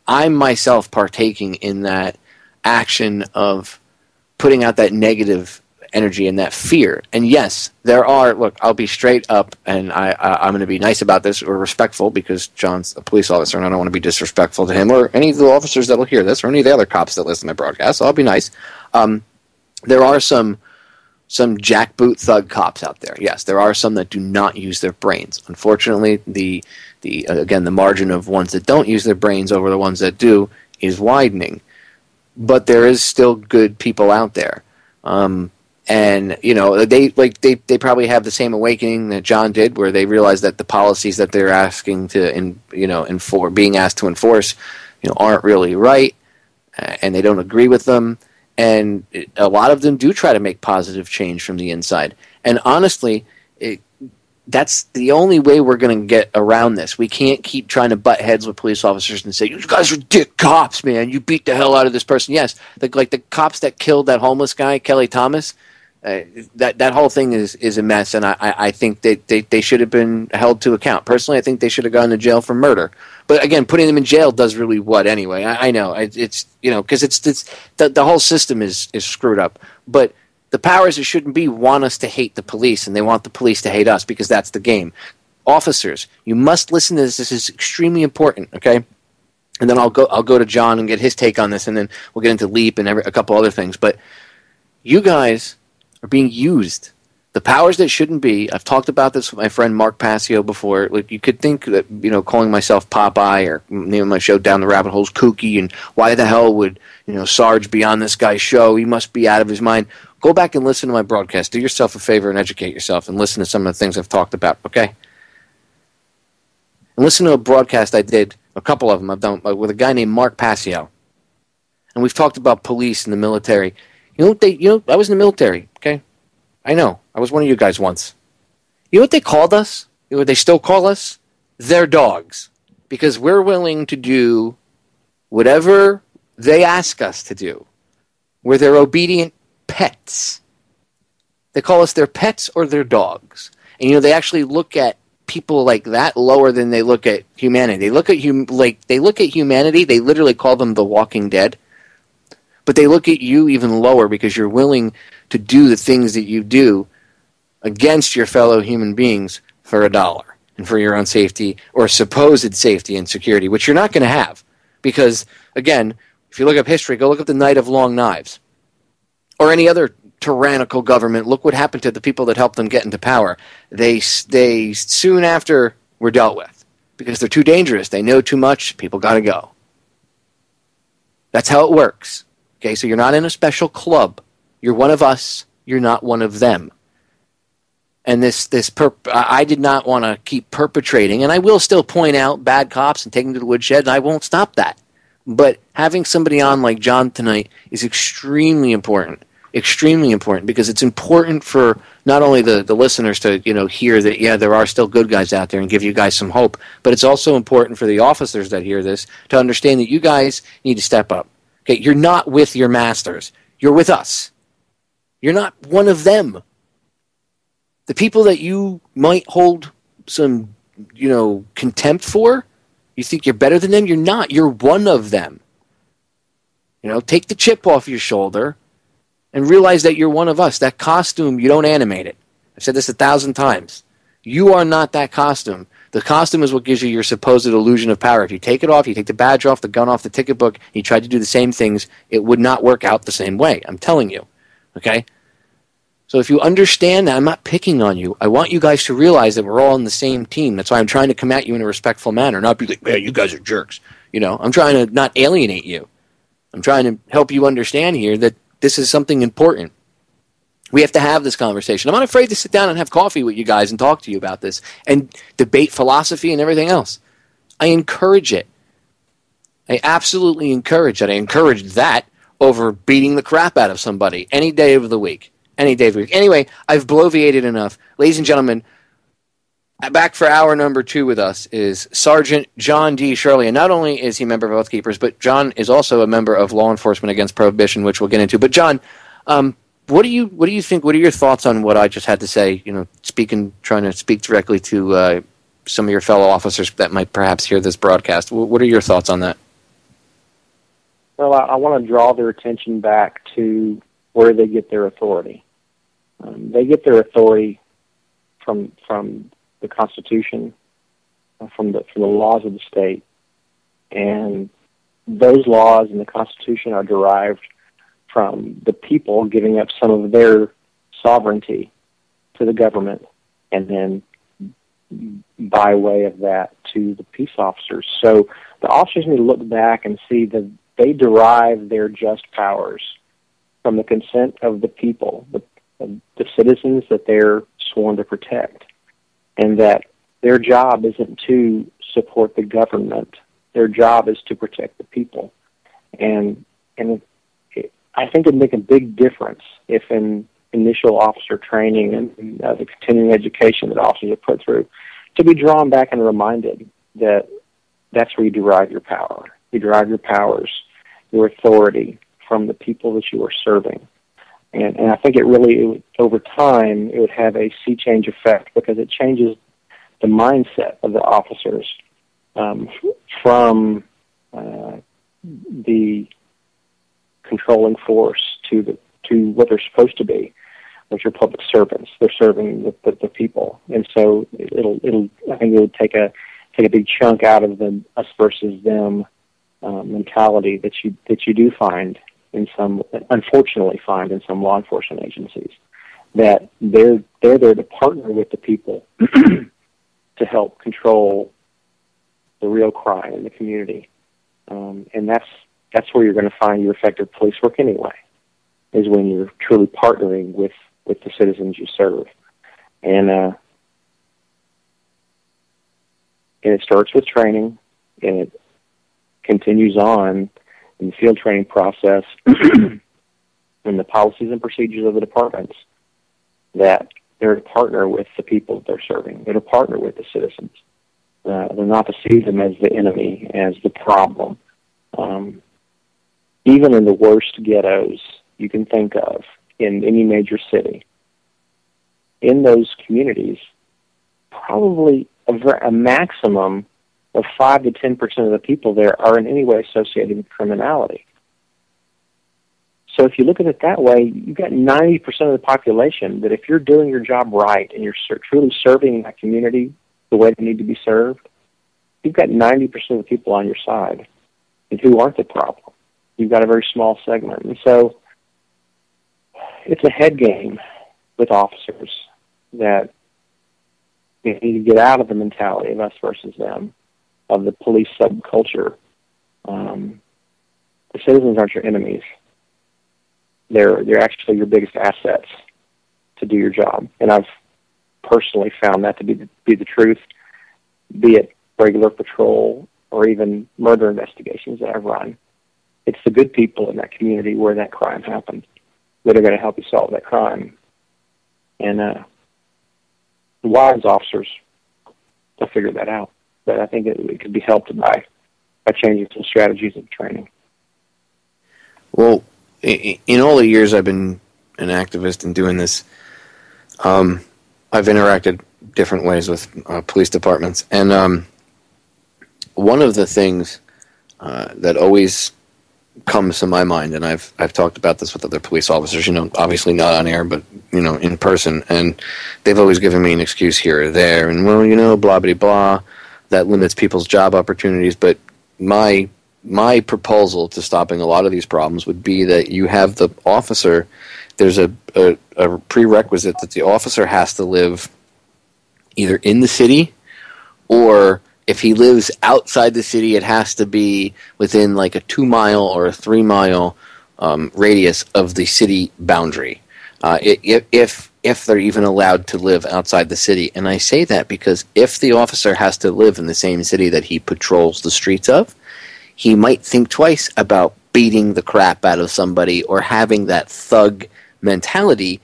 I'm myself partaking in that action of putting out that negative energy and that fear. And yes, there are, look, I'll be straight up, and I'm going to be nice about this, or respectful, because John's a police officer and I don't want to be disrespectful to him or any of the officers that will hear this or any of the other cops that listen to my broadcast, so I'll be nice. There are some jackboot thug cops out there. Yes, there are some that do not use their brains. Unfortunately, the margin of ones that don't use their brains over the ones that do is widening. But there is still good people out there. And, you know, they probably have the same awakening that John did, where they realize that the policies that they're asking to, being asked to enforce, aren't really right, and they don't agree with them. And a lot of them do try to make positive change from the inside. And honestly, that's the only way we're going to get around this. We can't keep trying to butt heads with police officers and say, you guys are dick cops, man. You beat the hell out of this person. Yes, like the cops that killed that homeless guy, Kelly Thomas, that whole thing is a mess, and I think they should have been held to account. Personally, I think they should have gone to jail for murder. But again, putting them in jail does really what anyway? I know it's because it's the whole system is screwed up. But the powers that shouldn't be want us to hate the police, and they want the police to hate us, because that's the game. Officers, you must listen to this. This is extremely important. Okay. And then I'll go to John and get his take on this, and then we'll get into L.E.A.P and a couple other things. But you guys are being used. The powers that shouldn't be. I've talked about this with my friend Mark Passio before. Like, you could think that, calling myself Popeye or naming my show Down the Rabbit Hole's kooky, and why the hell would, Sarge be on this guy's show? He must be out of his mind. Go back and listen to my broadcast. Do yourself a favor and educate yourself and listen to some of the things I've talked about, okay? And listen to a broadcast I did, a couple of them I've done, with a guy named Mark Passio. And we've talked about police and the military. I was in the military, okay? I know. I was one of you guys once. You know what they called us? You know what they still call us? They're dogs. Because we're willing to do whatever they ask us to do. We're their obedient pets. They call us their pets or their dogs. And, they actually look at people like that lower than they look at humanity. They look at humanity, they literally call them the Walking Dead. But they look at you even lower because you're willing to do the things that you do against your fellow human beings for $1 and for your own safety or supposed safety and security, which you're not going to have. Because, again, if you look up history, go look up the Night of Long Knives or any other tyrannical government. Look what happened to the people that helped them get into power. They soon after were dealt with because they're too dangerous. They know too much. People got to go. That's how it works. Okay, so you're not in a special club. You're one of us. You're not one of them. And I did not want to keep perpetrating, and I will still point out bad cops and take them to the woodshed, and I won't stop that. But having somebody on like John tonight is extremely important. Extremely important, because it's important for not only the listeners to hear that, yeah, there are still good guys out there and give you guys some hope, but it's also important for the officers that hear this to understand that you guys need to step up. Okay, you're not with your masters. You're with us. You're not one of them. The people that you might hold some, contempt for, you think you're better than them, you're not. You're one of them. Take the chip off your shoulder and realize that you're one of us. That costume, you don't animate it. I've said this 1,000 times. You are not that costume. The costume is what gives you your supposed illusion of power. If you take it off, you take the badge off, the gun off, the ticket book, you try to do the same things, it would not work out the same way. I'm telling you. Okay? So if you understand that, I'm not picking on you. I want you guys to realize that we're all on the same team. That's why I'm trying to come at you in a respectful manner, not be like, man, you guys are jerks. I'm trying to not alienate you. I'm trying to help you understand here that this is something important. We have to have this conversation. I'm not afraid to sit down and have coffee with you guys and talk to you about this and debate philosophy and everything else. I encourage it. I absolutely encourage it. I encourage that over beating the crap out of somebody any day of the week. Any day of the week. Anyway, I've bloviated enough. Ladies and gentlemen, Back for hour number 2 with us is Sergeant John D. Shirley, and not only is he a member of Oath Keepers, but John is also a member of Law Enforcement Against Prohibition, which we'll get into. But John, what do you think? What are your thoughts on what I just had to say? Trying to speak directly to some of your fellow officers that might perhaps hear this broadcast. What are your thoughts on that? Well, I want to draw their attention back to where they get their authority. They get their authority from the Constitution, from the laws of the state, and those laws and the Constitution are derived from the people giving up some of their sovereignty to the government, and then by way of that to the peace officers. So the officers need to look back and see that they derive their just powers from the consent of the people, the citizens that they're sworn to protect, and that their job isn't to support the government. Their job is to protect the people. And I think it'd make a big difference if in initial officer training and the continuing education that officers are put through, to be drawn back and reminded that that's where you derive your power. You derive your powers, your authority from the people that you are serving. And I think over time, it would have a sea change effect because it changes the mindset of the officers from the controlling force to what they're supposed to be, which are public servants. They're serving the people, and so I think it would take a big chunk out of the us versus them mentality that you do unfortunately find in some law enforcement agencies, that they're there to partner with the people to help control the real crime in the community, and that's where you're going to find your effective police work anyway, is when you're truly partnering with the citizens you serve, and it starts with training, and it continues on in the field training process and the policies and procedures of the departments, that they're to partner with the people they're serving. They're to partner with the citizens. They're not to see them as the enemy, as the problem. Even in the worst ghettos you can think of in any major city, in those communities, probably a maximum of 5 to 10% of the people there are in any way associated with criminality. So if you look at it that way, you've got 90% of the population that if you're doing your job right and you're truly serving that community the way they need to be served, you've got 90% of the people on your side and who aren't the problem. You've got a very small segment. And so it's a head game with officers that you need to get out of the mentality of us versus them, of the police subculture. The citizens aren't your enemies. They're actually your biggest assets to do your job. And I've personally found that to be the truth, be it regular patrol or even murder investigations that I've run. It's the good people in that community where that crime happened that are going to help you solve that crime. And the wise officers will figure that out. But I think it could be helped by changing some strategies of training. Well, in all the years I've been an activist and doing this, I've interacted different ways with police departments. And one of the things that always comes to my mind, and I've talked about this with other police officers, obviously not on air, but, in person, and they've always given me an excuse here or there, and, well, blah, blah, blah, that limits people's job opportunities. But my proposal to stopping a lot of these problems would be that you have the officer, there's a prerequisite that the officer has to live either in the city, or if he lives outside the city, it has to be within like a 2-mile or a 3-mile radius of the city boundary, if they're even allowed to live outside the city. And I say that because if the officer has to live in the same city that he patrols the streets of, he might think twice about beating the crap out of somebody or having that thug mentality,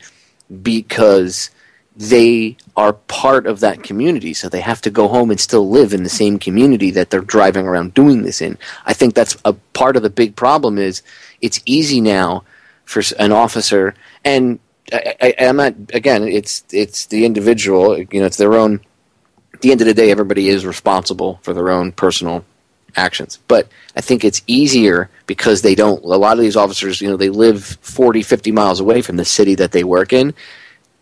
because they are part of that community, so they have to go home and still live in the same community that they're driving around doing this in. I think that's a part of the big problem. Is it's easy now for an officer, and I'm not, again, it's the individual, it's their own. At the end of the day, everybody is responsible for their own personal actions. But I think it's easier because a lot of these officers, they live 40, 50 miles away from the city that they work in.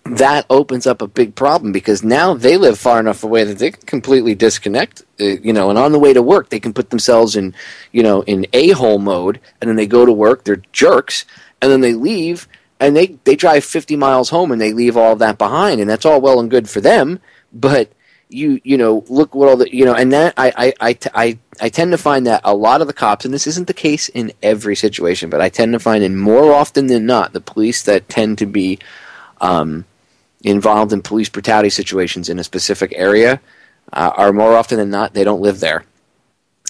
That opens up a big problem because now they live far enough away that they can completely disconnect, and on the way to work, they can put themselves in a-hole mode, and then they go to work, they're jerks, and then they leave, and they drive 50 miles home, and they leave all of that behind, and that's all well and good for them, but look what all the, and that I tend to find that a lot of the cops, and this isn't the case in every situation, but I tend to find in more often than not, the police that tend to be involved in police brutality situations in a specific area are more often than not, they don't live there.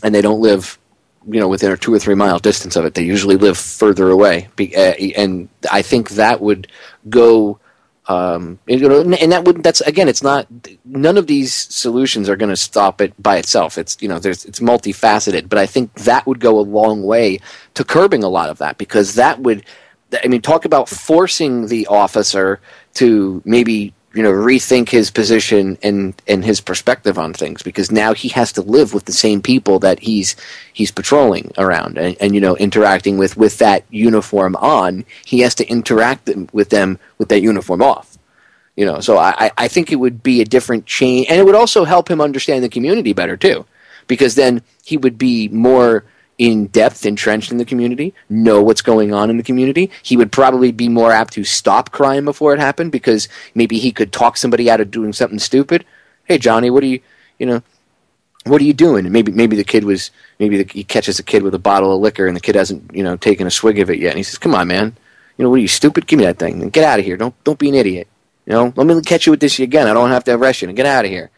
And they don't live, within a 2 or 3 mile distance of it. They usually live further away. And I think that would go, and that's, again, it's not, none of these solutions are going to stop it by itself. It's, it's multifaceted, but I think that would go a long way to curbing a lot of that, because that would, talk about forcing the officer to maybe, rethink his position and his perspective on things, because now he has to live with the same people that he's patrolling around and interacting with that uniform on. He has to interact with them with that uniform off. So I think it would be a different change, and it would also help him understand the community better too, because then he would be more in depth, entrenched in the community, know what's going on in the community. He would probably be more apt to stop crime before it happened, because maybe he could talk somebody out of doing something stupid. Hey, Johnny, what are you doing? And maybe the kid was, he catches a kid with a bottle of liquor, and the kid hasn't, taken a swig of it yet, and he says, "Come on, man, what are you, stupid? Give me that thing and get out of here. Don't be an idiot. Let me catch you with this again. I don't have to arrest you. And get out of here."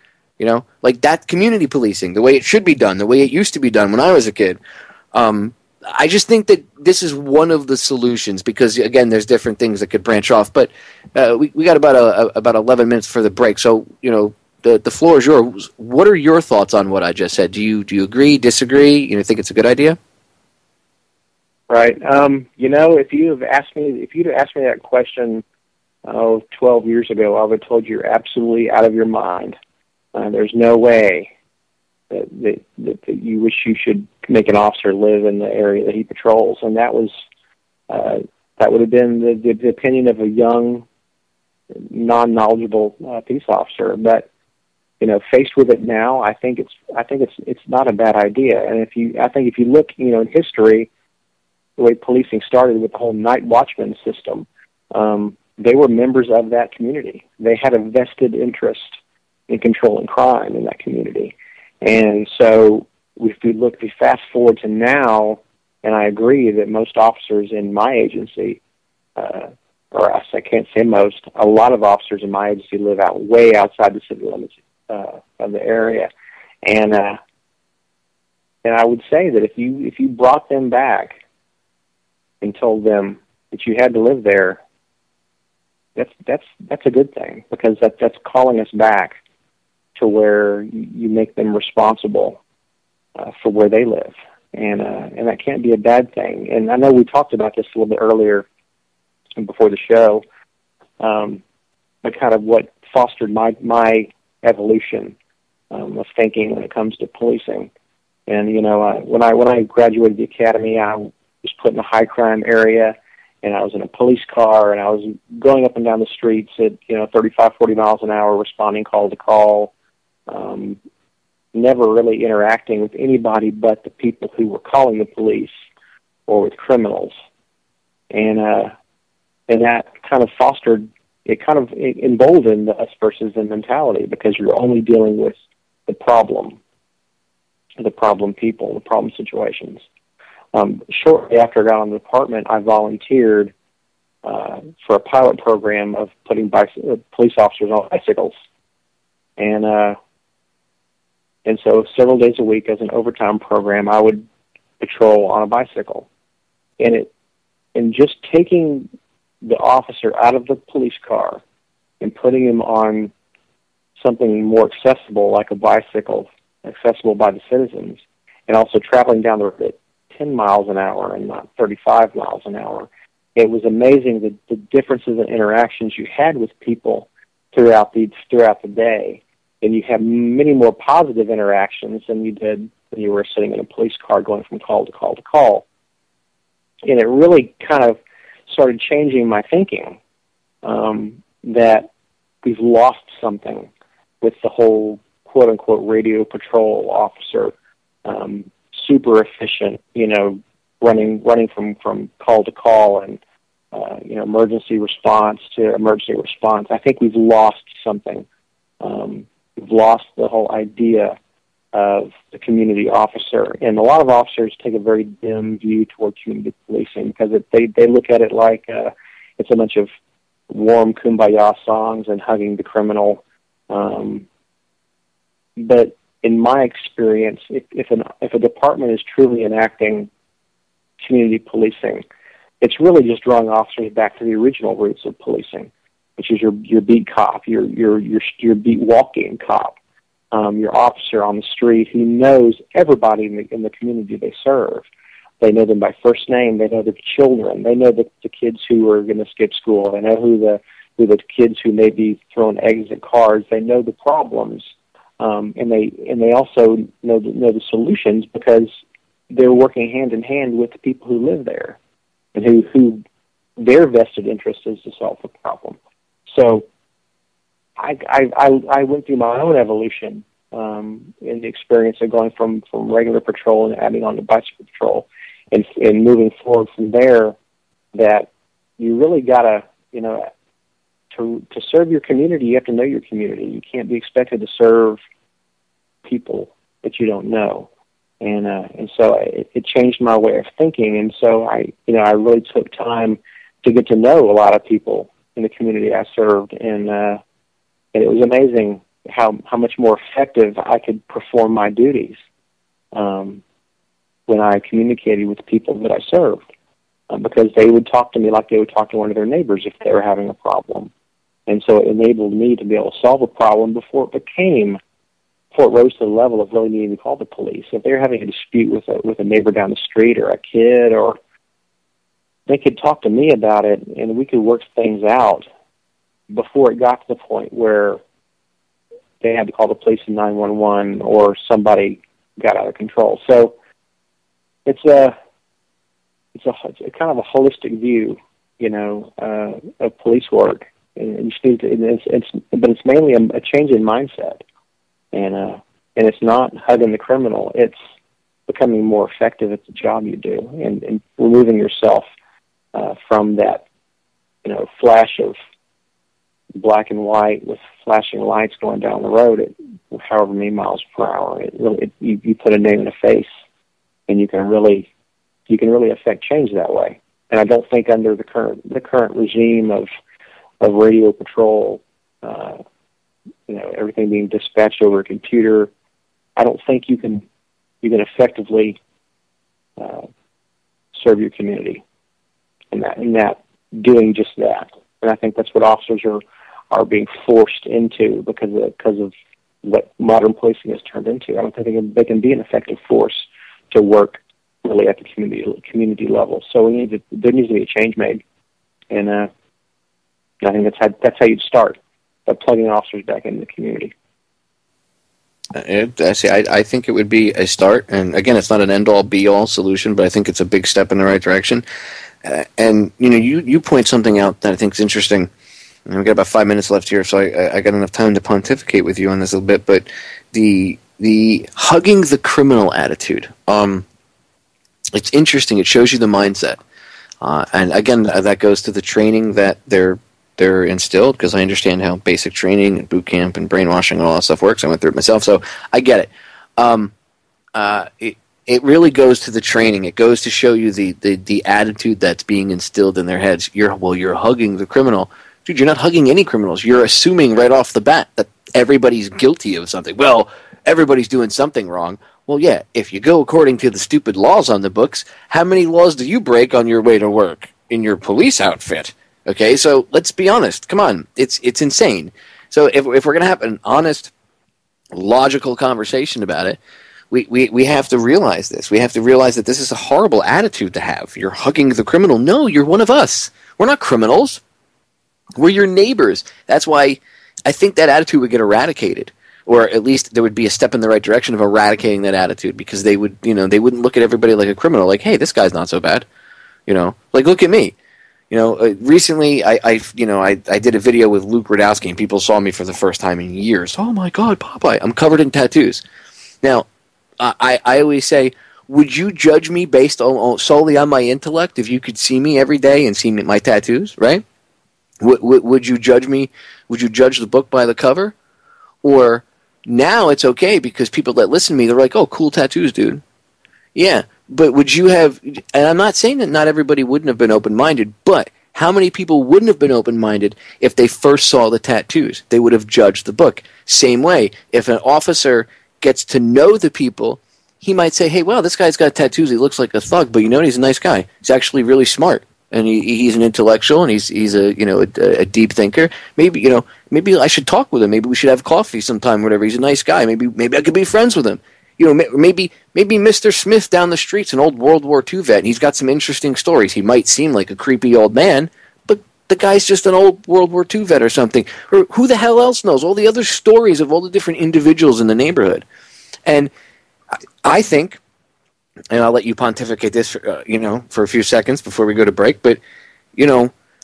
Like that community policing, the way it should be done, the way it used to be done when I was a kid. I just think that this is one of the solutions, because again, there's different things that could branch off. But we got about 11 minutes for the break, so the floor is yours. What are your thoughts on what I just said? Do you agree, disagree? Think it's a good idea? Right. If you'd have asked me that question 12 years ago, I would have told you you're absolutely out of your mind. There's no way that you wish you should make an officer live in the area that he patrols, and that would have been the opinion of a young, non-knowledgeable police officer. But faced with it now, I think it's not a bad idea. And if you look, in history, the way policing started with the whole night watchman system, they were members of that community. They had a vested interest in controlling crime in that community. And so if we fast forward to now, and I agree that most officers in my agency, or I can't say most, a lot of officers in my agency live way outside the city limits of the area. And I would say that if you brought them back and told them that you had to live there, that's a good thing, because that's calling us back to where you make them responsible for where they live, and that can't be a bad thing. And I know we talked about this a little bit earlier before the show, but kind of what fostered my evolution of thinking when it comes to policing. And when I graduated the academy, I was put in a high crime area, and I was in a police car, and I was going up and down the streets at 35, 40 miles an hour, responding call to call. Never really interacting with anybody but the people who were calling the police or with criminals. And that kind of fostered, it emboldened us versus the mentality, because you're only dealing with the problem people, the problem situations. Shortly after I got on the department, I volunteered for a pilot program of putting police officers on bicycles. And so several days a week as an overtime program, I would patrol on a bicycle. And just taking the officer out of the police car and putting them on something more accessible, like a bicycle, accessible by the citizens, and also traveling down the road at 10 miles an hour and not 35 miles an hour. It was amazing the differences in interactions you had with people throughout the day, and you had many more positive interactions than you did when you were sitting in a police car going from call to call to call. And it really kind of started changing my thinking that we've lost something with the whole quote-unquote radio patrol officer, super efficient, running from call to call and, emergency response to emergency response. I think we've lost something. We've lost the whole idea of the community officer. And a lot of officers take a very dim view toward community policing because they look at it like it's a bunch of warm kumbaya songs and hugging the criminal. But in my experience, if a department is truly enacting community policing, it's really just drawing officers back to the original roots of policing, which is your beat cop, your beat walking cop, your officer on the street who knows everybody in the community they serve. They know them by first name. They know the children. They know the kids who are going to skip school. They know who the kids who may be throwing eggs at cars. They know the problems, and they also know the solutions because they're working hand in hand with the people who live there, and who their vested interest is to solve the problem. So I went through my own evolution in the experience of going from regular patrol and adding on to bicycle patrol, and moving forward from there. That you really gotta, to serve your community, you have to know your community. You can't be expected to serve people that you don't know. And so it changed my way of thinking. And so I really took time to get to know a lot of people in the community I served, and it was amazing how much more effective I could perform my duties when I communicated with the people that I served, because they would talk to me like they would talk to one of their neighbors if they were having a problem. And so it enabled me to be able to solve a problem before it rose to the level of really needing to call the police. If they were having a dispute with a neighbor down the street or a kid, or they could talk to me about it, and we could work things out before it got to the point where they had to call the police in 911 or somebody got out of control. So it's a kind of a holistic view, of police work, and but it's mainly a change in mindset. And it's not hugging the criminal. It's becoming more effective at the job you do, and removing yourself from that, flash of black and white with flashing lights going down the road at however many miles per hour. You put a name and a face, and you can really affect change that way. And I don't think under the current regime of radio patrol, everything being dispatched over a computer, I don't think you can effectively serve your community in that doing just that. And I think that's what officers are being forced into because of what modern policing has turned into. I don't think they can be an effective force to work really at the community level. So there needs to be a change made, and I think that's how you'd start, by plugging officers back into the community. I think it would be a start, and again, it's not an end-all, be-all solution, but I think it's a big step in the right direction. And you point something out that I think is interesting. And we've got about 5 minutes left here, so I got enough time to pontificate with you on this a little bit. But the hugging the criminal attitude, it's interesting. It shows you the mindset, and again, that goes to the training that they're instilled, because I understand how basic training and boot camp and brainwashing and all that stuff works. I went through it myself, so I get it. It really goes to the training. It goes to show you the attitude that's being instilled in their heads. You're hugging the criminal. Dude, you're not hugging any criminals. You're assuming right off the bat that everybody's guilty of something. Well, everybody's doing something wrong. Well, yeah, if you go according to the stupid laws on the books, how many laws do you break on your way to work in your police outfit? Okay, so let's be honest. Come on, it's insane. So if we're going to have an honest, logical conversation about it, we have to realize this. We have to realize that this is a horrible attitude to have. You're hugging the criminal. No, you're one of us. We're not criminals. We're your neighbors. That's why I think that attitude would get eradicated, or at least there would be a step in the right direction of eradicating that attitude, because they would, they wouldn't look at everybody like a criminal. Like, hey, this guy's not so bad. Like, look at me. Recently I did a video with Luke Radowski, and people saw me for the first time in years. Oh my God, Popeye! I'm covered in tattoos. Now, I always say, would you judge me based solely on my intellect if you could see me every day and see my tattoos, right? Would you judge me? Would you judge the book by the cover? Or now it's okay because people that listen to me, they're like, oh, cool tattoos, dude. Yeah, but would you have, and I'm not saying that not everybody wouldn't have been open-minded, but how many people wouldn't have been open-minded if they first saw the tattoos? They would have judged the book. Same way, if an officer gets to know the people, he might say, hey, wow, this guy's got tattoos. He looks like a thug, but he's a nice guy. He's actually really smart. And he's an intellectual, and he's a deep thinker. Maybe I should talk with him. Maybe we should have coffee sometime. Whatever. He's a nice guy. Maybe I could be friends with him. Maybe Mr. Smith down the street's an old World War II vet, and he's got some interesting stories. He might seem like a creepy old man, but the guy's just an old World War II vet or something. Or who the hell else knows all the other stories of all the different individuals in the neighborhood? And I think, and I'll let you pontificate this, for a few seconds before we go to break. But,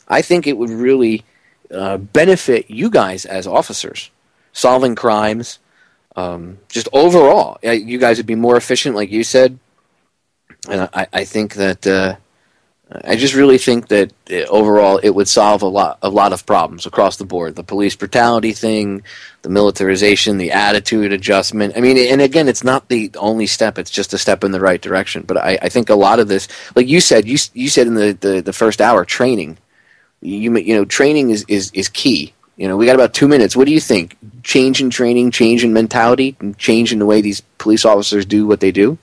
I think it would really benefit you guys as officers, solving crimes, just overall. You guys would be more efficient, like you said. And I think that I just really think that overall it would solve a lot of problems across the board. The police brutality thing, the militarization, the attitude adjustment. I mean, and again, it's not the only step. It's just a step in the right direction. But I think a lot of this, like you said, you said in the first hour, training. Training is key. We got about 2 minutes. What do you think? Change in training, change in mentality, and change in the way these police officers do what they do?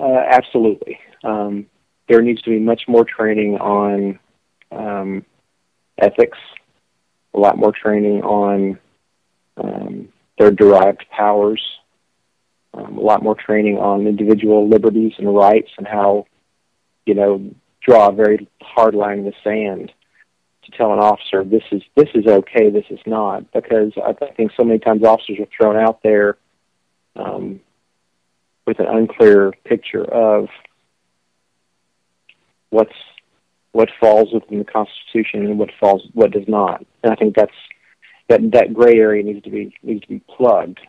Absolutely. There needs to be much more training on ethics, a lot more training on their derived powers, a lot more training on individual liberties and rights, and how, draw a very hard line in the sand to tell an officer this is okay, this is not, because I think so many times officers are thrown out there with an unclear picture of what falls within the Constitution and what does not. And I think that gray area needs to be plugged.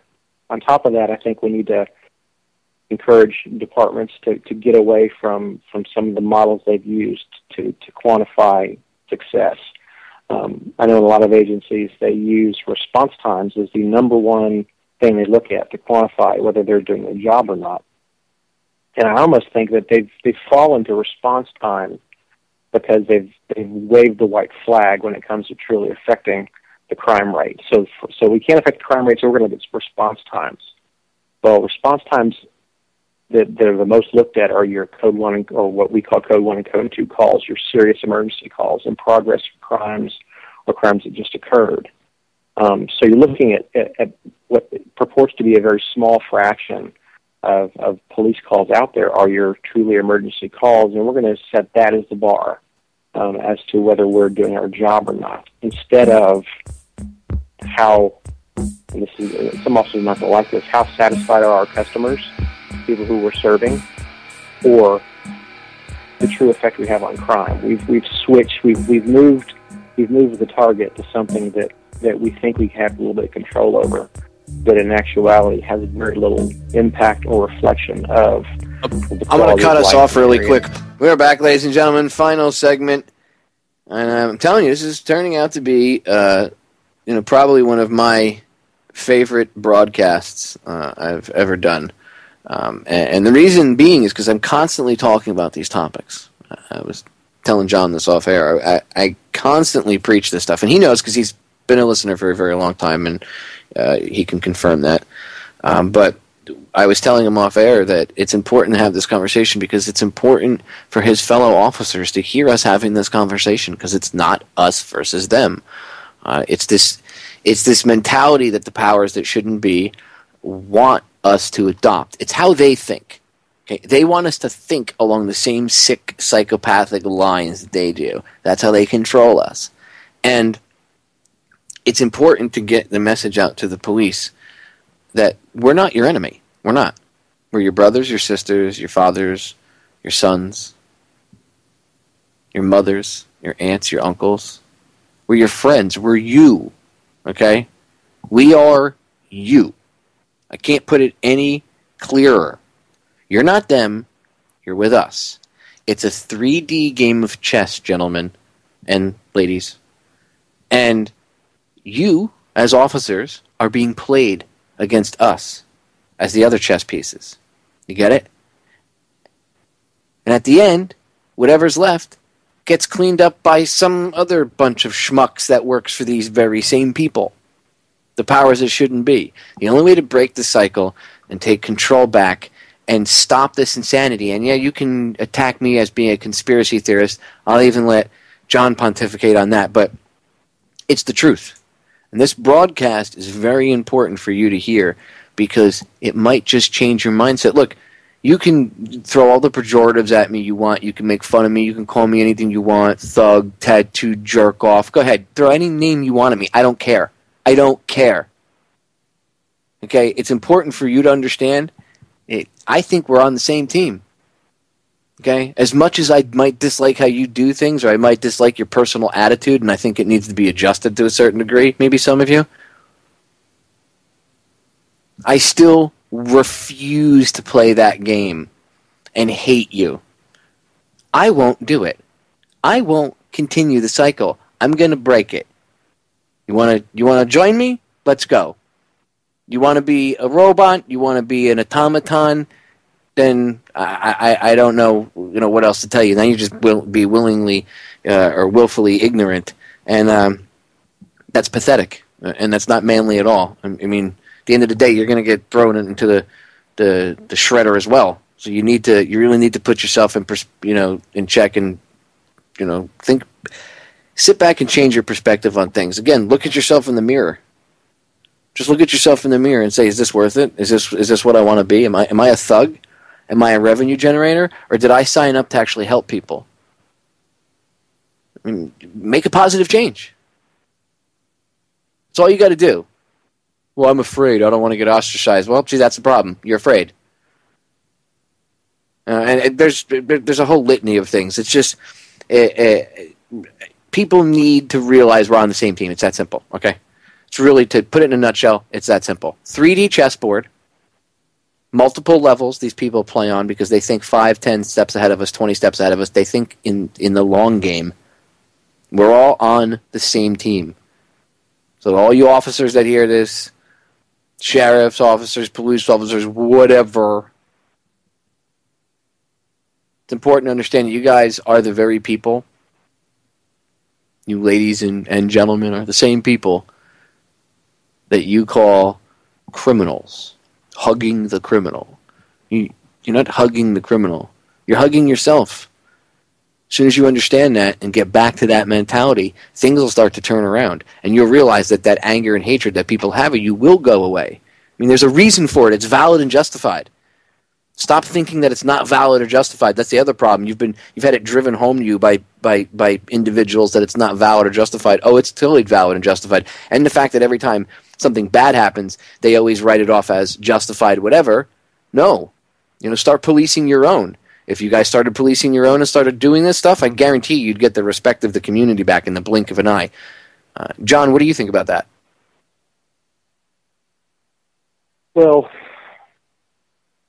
On top of that, I think we need to encourage departments to get away from some of the models they've used to quantify success. I know in a lot of agencies they use response times as the number one thing they look at to quantify whether they're doing their job or not. And I almost think that they've fallen to response time because they've waved the white flag when it comes to truly affecting the crime rate. So we can't affect the crime rate, so we're going to look at response times. Well, response times that are the most looked at are your Code 1 or what we call Code 1 and Code 2 calls, your serious emergency calls, in progress crimes or crimes that just occurred. So you're looking at what purports to be a very small fraction of police calls out there are your truly emergency calls, and we're going to set that as the bar as to whether we're doing our job or not, instead of how, and this is, some officers are not going to like this, how satisfied are our customers, people who we're serving, or the true effect we have on crime. We've switched, we've moved the target to something that we think we have a little bit of control over, but in actuality has very little impact or reflection of the I'm going to cut us off really quick. We're back, ladies and gentlemen, final segment, and I'm telling you, this is turning out to be probably one of my favorite broadcasts I've ever done. And the reason being is because I'm constantly talking about these topics. I was telling John this off air. I constantly preach this stuff, and he knows because he's been a listener for a very long time, and he can confirm that. But I was telling him off air that it's important to have this conversation because it's important for his fellow officers to hear us having this conversation because it's not us versus them. It's this mentality that the powers that shouldn't be want us to adopt. It's how they think. Okay? They want us to think along the same sick, psychopathic lines that they do. That's how they control us. And it's important to get the message out to the police that we're not your enemy. We're not. We're your brothers, your sisters, your fathers, your sons, your mothers, your aunts, your uncles. We're your friends. We're you. Okay? We are you. I can't put it any clearer. You're not them. You're with us. It's a 3D game of chess, gentlemen and ladies. And you, as officers, are being played against us as the other chess pieces. You get it? And at the end, whatever's left gets cleaned up by some other bunch of schmucks that works for these very same people. The powers that shouldn't be. The only way to break the cycle and take control back and stop this insanity, and yeah, you can attack me as being a conspiracy theorist. I'll even let John pontificate on that, but it's the truth. And this broadcast is very important for you to hear because it might just change your mindset. Look, you can throw all the pejoratives at me you want. You can make fun of me. You can call me anything you want. Thug, tattoo, jerk off. Go ahead. Throw any name you want at me. I don't care. I don't care. Okay? It's important for you to understand. I think we're on the same team. Okay? As much as I might dislike how you do things, or I might dislike your personal attitude, and I think it needs to be adjusted to a certain degree, maybe some of you, I still refuse to play that game and hate you. I won't do it. I won't continue the cycle. I'm going to break it. You want to join me? Let's go. You want to be a robot? You want to be an automaton? Then I don't know what else to tell you. Then you just will be willingly or willfully ignorant, and that's pathetic, and that's not manly at all. I mean, at the end of the day, you're going to get thrown into the shredder as well. So you really need to put yourself in check and think, sit back and change your perspective on things. Again, look at yourself in the mirror. Just look at yourself in the mirror and say, is this worth it? Is this what I want to be? Am I a thug? Am I a revenue generator? Or did I sign up to actually help people? I mean, make a positive change. That's all you got to do. Well, I'm afraid. I don't want to get ostracized. Well, see, that's the problem. You're afraid. And there's a whole litany of things. It's just people need to realize we're on the same team. It's that simple, okay? It's really, to put it in a nutshell, it's that simple. 3D chessboard, multiple levels these people play on because they think 5, 10 steps ahead of us, 20 steps ahead of us. They think in the long game. We're all on the same team. So all you officers that hear this, sheriffs, officers, police officers, whatever, it's important to understand that you guys are the very people, you ladies and gentlemen are the same people that you call criminals. Hugging the criminal. You're not hugging the criminal. You're hugging yourself. As soon as you understand that and get back to that mentality, things will start to turn around. And you'll realize that anger and hatred that people have of you will go away. I mean, there's a reason for it. It's valid and justified. Stop thinking that it's not valid or justified. That's the other problem. You've had it driven home to you by individuals that it's not valid or justified. Oh, it's totally valid and justified. And the fact that every time something bad happens, they always write it off as justified whatever. No. Start policing your own. If you guys started policing your own and started doing this stuff, I guarantee you'd get the respect of the community back in the blink of an eye. John, what do you think about that? Well,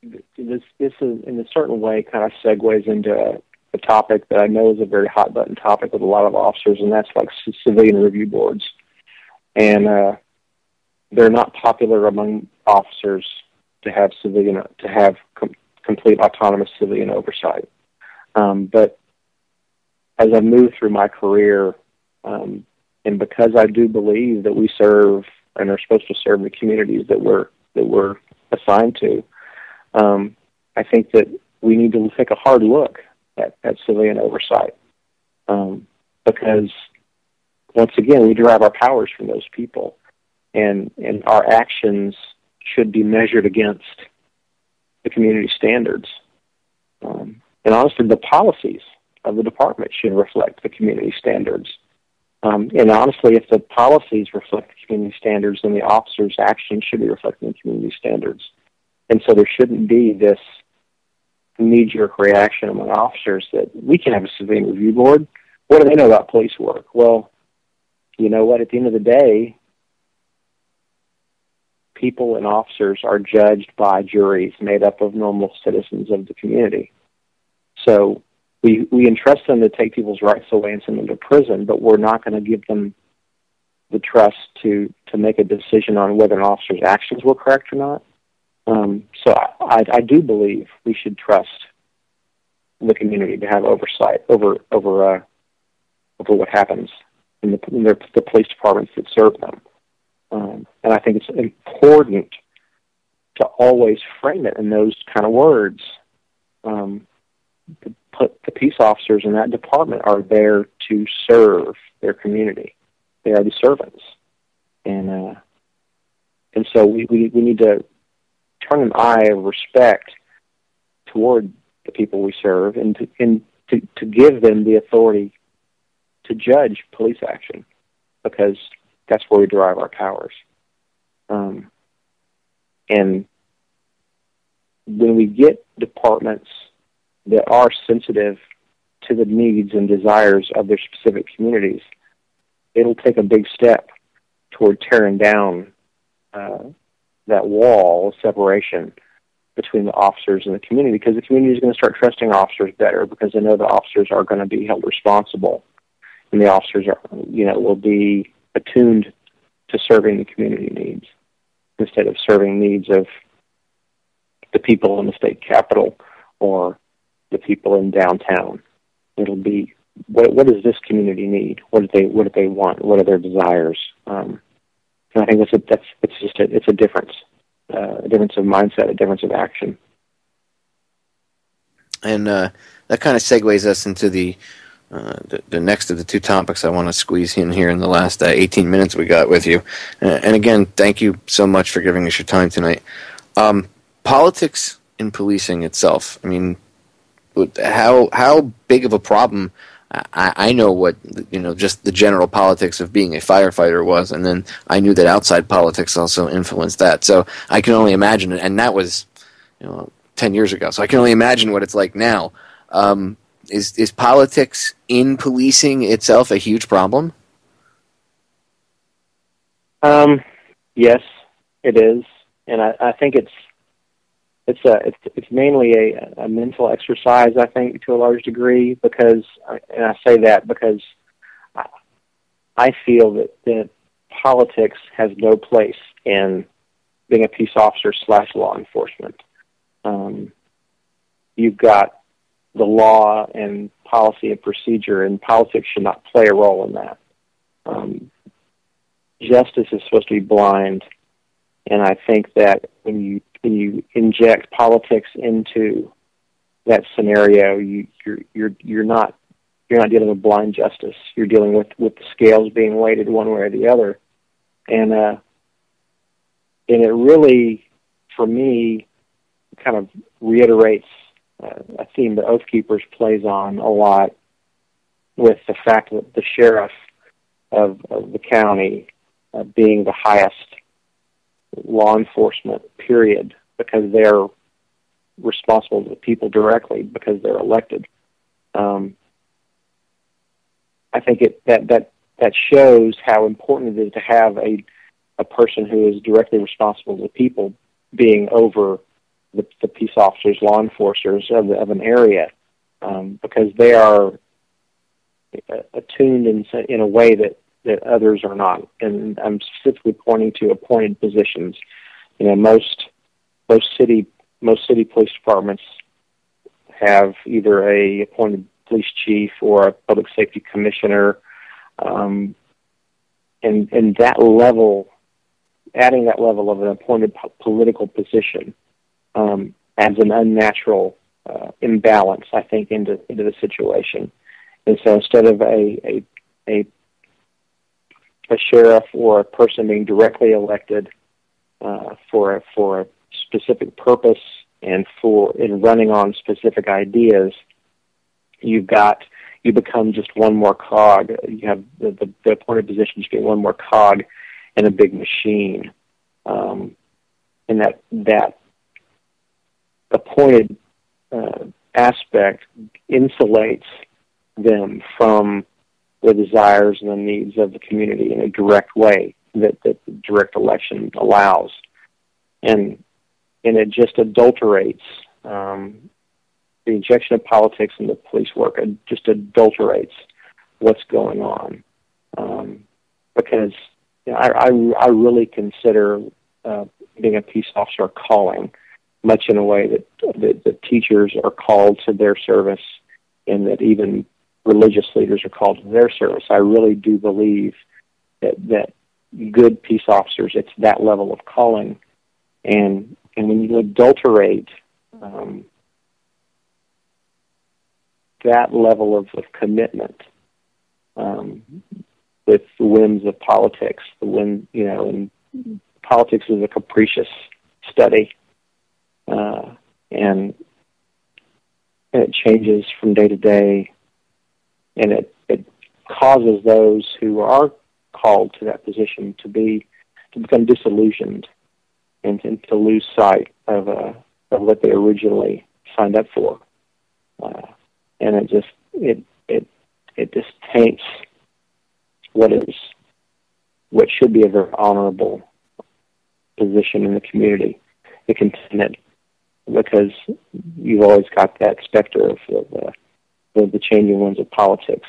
this is, in a certain way, kind of segues into a topic that I know is a very hot-button topic with a lot of officers, and that's like civilian review boards. And they're not popular among officers to have complete autonomous civilian oversight. But as I move through my career, and because I do believe that we serve and are supposed to serve the communities that we're assigned to, I think that we need to take a hard look at civilian oversight, because, once again, we derive our powers from those people, and our actions should be measured against the community standards. And honestly, the policies of the department should reflect the community standards. And honestly, if the policies reflect the community standards, then the officers' actions should be reflecting the community standards. And so there shouldn't be this knee-jerk reaction among officers that we can have a civilian review board. What do they know about police work? Well, you know what? At the end of the day, people and officers are judged by juries made up of normal citizens of the community. So we entrust them to take people's rights away and send them to prison, but we're not going to give them the trust to make a decision on whether an officer's actions were correct or not. So I do believe we should trust the community to have oversight over what happens in the police departments that serve them. And I think it's important to always frame it in those kind of words. The peace officers in that department are there to serve their community. They are the servants, and so we need to turn an eye of respect toward the people we serve, and to give them the authority to judge police action, because that's where we derive our powers. And when we get departments that are sensitive to the needs and desires of their specific communities, it'll take a big step toward tearing down that wall of separation between the officers and the community, because the community is going to start trusting officers better because they know the officers are going to be held responsible, and the officers are, will be attuned to serving the community needs instead of serving needs of the people in the state capitol or the people in downtown. It'll be, what does this community need? What do they want? What are their desires? And I think it's a difference of mindset, a difference of action. And that kind of segues us into the next of the two topics I want to squeeze in here in the last 18 minutes we got with you. And again, thank you so much for giving us your time tonight. Politics in policing itself. I mean, how big of a problem? I know what, just the general politics of being a firefighter was, and then I knew that outside politics also influenced that. So I can only imagine, and that was 10 years ago, so I can only imagine what it's like now. Is politics in policing itself a huge problem? Yes, it is, and I think it's mainly a mental exercise, I think, to a large degree, because, and I say that because I feel that politics has no place in being a peace officer / law enforcement. You've got the law and policy and procedure, and politics should not play a role in that. Justice is supposed to be blind, and I think that when you inject politics into that scenario, you're not dealing with blind justice. You're dealing with the scales being weighted one way or the other, and it really, for me, kind of reiterates a theme that Oath Keepers plays on a lot, with the fact that the sheriff of the county being the highest law enforcement, period, because they're responsible to the people directly because they're elected. I think that shows how important it is to have a person who is directly responsible to the people being over the peace officers, law enforcers of an area, because they are attuned in a way that others are not. And I'm specifically pointing to appointed positions. Most city police departments have either a appointed police chief or a public safety commissioner, and that level, adding that level of an appointed political position, adds an unnatural imbalance, I think, into the situation. And so instead of a sheriff or a person being directly elected for a specific purpose and in running on specific ideas, you become just one more cog. You have the appointed position just being one more cog in a big machine, and that appointed aspect insulates them from the desires and the needs of the community in a direct way that the direct election allows, and it just adulterates the injection of politics into police work. It just adulterates what's going on, because I really consider being a peace officer a calling, much in a way that the teachers are called to their service, and that even religious leaders are called to their service. I really do believe that good peace officers, it's that level of calling, and when you adulterate that level of commitment with the whims of politics, and politics is a capricious study, and it changes from day to day, and it causes those who are called to that position to become disillusioned and to lose sight of what they originally signed up for, and it just taints what should be a very honorable position in the community. It can taint it because you've always got that specter of the changing winds of politics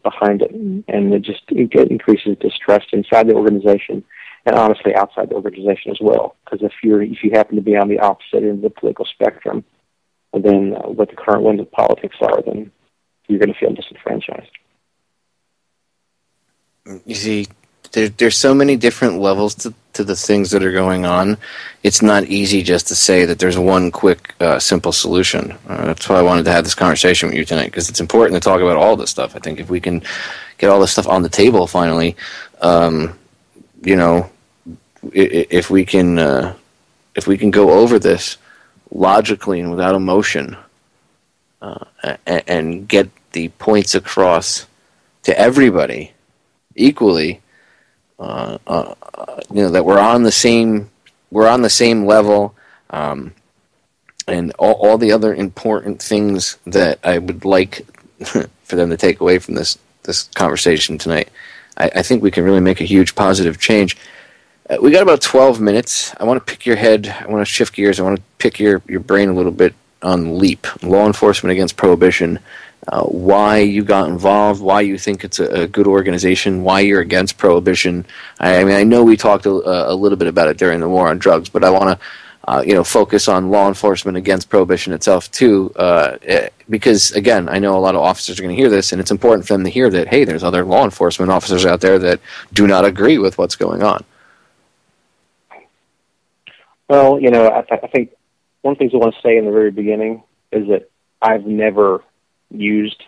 behind it, and it increases distrust inside the organization, and honestly outside the organization as well. Because if you happen to be on the opposite end of the political spectrum than what the current winds of politics are, then you're going to feel disenfranchised. You see, there's so many different levels to the things that are going on. It's not easy just to say that there's one quick, simple solution. That's why I wanted to have this conversation with you tonight, because it's important to talk about all this stuff. I think if we can get all this stuff on the table finally, if we can go over this logically and without emotion, and get the points across to everybody equally, that we're on the same level, and all the other important things that I would like for them to take away from this conversation tonight. I think we can really make a huge positive change. We got about 12 minutes. I want to pick your head. I want to shift gears. I want to pick your brain a little bit on LEAP, Law Enforcement Against Prohibition. Why you got involved, why you think it's a good organization, why you're against prohibition. I mean, I know we talked a little bit about it during the war on drugs, but I want to focus on Law Enforcement Against Prohibition itself too, because again, I know a lot of officers are going to hear this, and it's important for them to hear that, hey, there's other law enforcement officers out there that do not agree with what's going on. Well, I think one of the things I want to say in the very beginning is that I've never used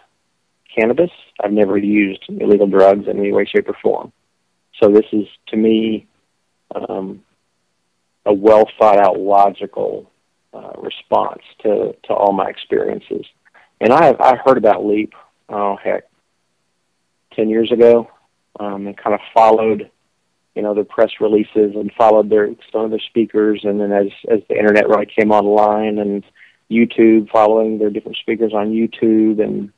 cannabis. I've never used illegal drugs in any way, shape, or form. So this is, to me, a well-thought-out, logical response to all my experiences. And I heard about LEAP, 10 years ago, and kind of followed, their press releases and followed some of their speakers, and then as the internet really came online, and YouTube, following their different speakers on YouTube, and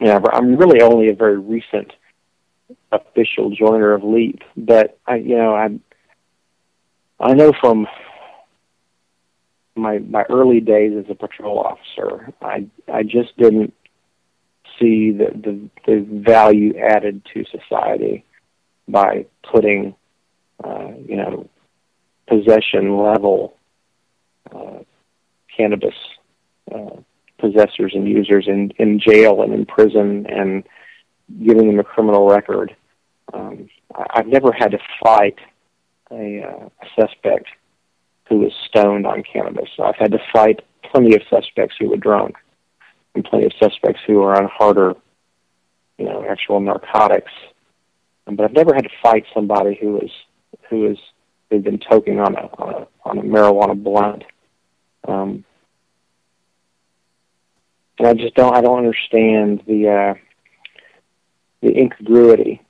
I'm really only a very recent official joiner of LEAP, but I know from my early days as a patrol officer, I just didn't see the value added to society by putting possession level cannabis possessors and users in jail and in prison and giving them a criminal record. I've never had to fight a suspect who was stoned on cannabis. I've had to fight plenty of suspects who were drunk, and plenty of suspects who are on harder, actual narcotics. But I've never had to fight somebody who'd been toking on a marijuana blunt. And I don't understand the incongruity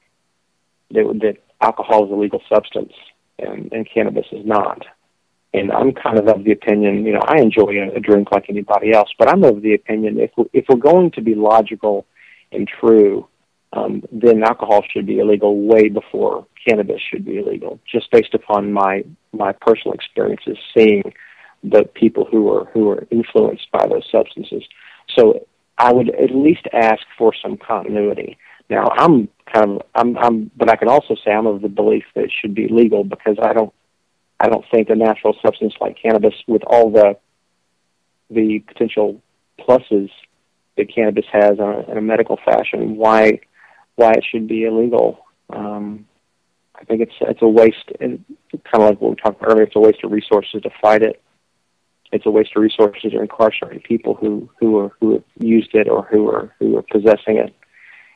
that alcohol is a legal substance and cannabis is not. And I'm kind of the opinion, I enjoy a drink like anybody else, but I'm of the opinion if we're going to be logical and true, then alcohol should be illegal way before cannabis should be illegal, just based upon my personal experiences seeing the people who are influenced by those substances. So I would at least ask for some continuity. Now, but I can also say I'm of the belief that it should be legal, because I don't think a natural substance like cannabis, with all the potential pluses that cannabis has in a medical fashion, why it should be illegal. I think it's a waste, kind of like what we talked about earlier. It's a waste of resources to fight it. It's a waste of resources to incarcerate people who have used it or who are possessing it.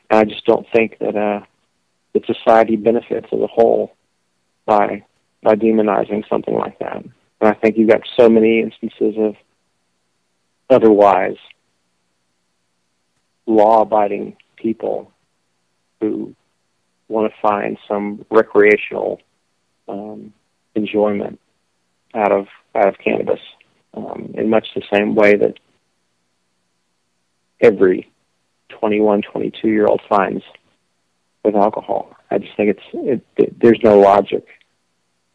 And I just don't think that society benefits as a whole by demonizing something like that. And I think you've got so many instances of otherwise law-abiding people who want to find some recreational enjoyment out of cannabis, in much the same way that every 21, 22-year-old finds with alcohol. I just think there's no logic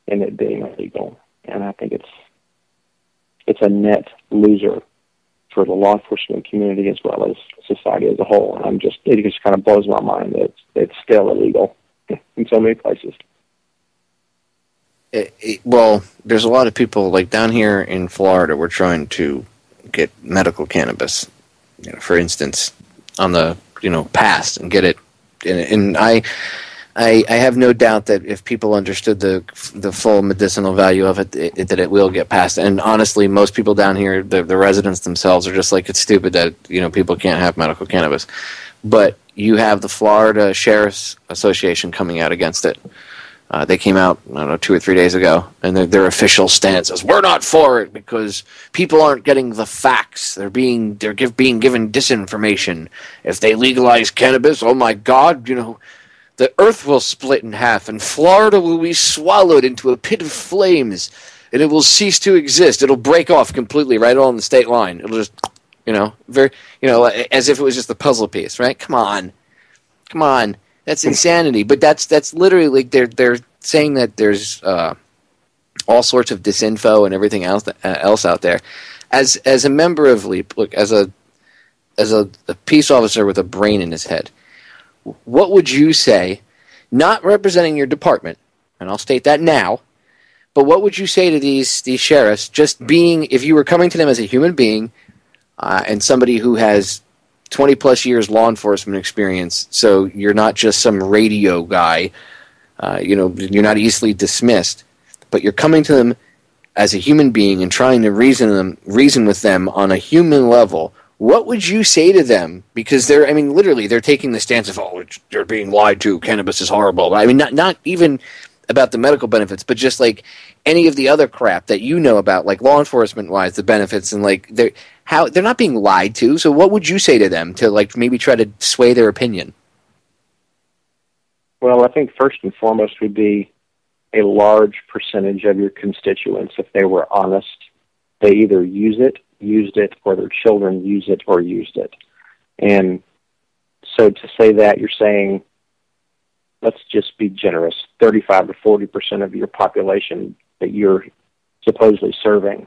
in it being illegal, and I think it's a net loser for the law enforcement community as well as society as a whole. And it just kind of blows my mind that it's still illegal in so many places. Well, there's a lot of people, like down here in Florida, we're trying to get medical cannabis, for instance, on the passed and get it. And I have no doubt that if people understood the full medicinal value of it, that it will get passed. And honestly, most people down here, the residents themselves, are just like, it's stupid that people can't have medical cannabis. But you have the Florida Sheriff's Association coming out against it. They came out, 2 or 3 days ago, and their official stance is, we're not for it because people aren't getting the facts. They're being given disinformation. If they legalize cannabis, oh my God, the earth will split in half, and Florida will be swallowed into a pit of flames, and it will cease to exist. It'll break off completely right on the state line. It'll just, as if it was just a puzzle piece, right? Come on. That's insanity. But that's literally like they're saying that there's all sorts of disinfo and everything else out there. As a member of L.E.A.P, look, as a peace officer with a brain in his head, what would you say, not representing your department, and I'll state that now, but what would you say to these sheriffs, just being, if you were coming to them as a human being and somebody who has 20-plus years law enforcement experience, so you're not just some radio guy, you're not easily dismissed, but you're coming to them as a human being and trying to reason with them on a human level, what would you say to them? Because literally, they're taking the stance of, you're being lied to, cannabis is horrible. I mean, not even about the medical benefits, but just like any of the other crap that about, like law enforcement-wise, the benefits, and like they're not being lied to. So what would you say to them to like maybe try to sway their opinion? Well, I think first and foremost would be a large percentage of your constituents, if they were honest, they either used it, or their children use it or used it. And so to say that, you're saying, let's just be generous, 35 to 40% of your population that you're supposedly serving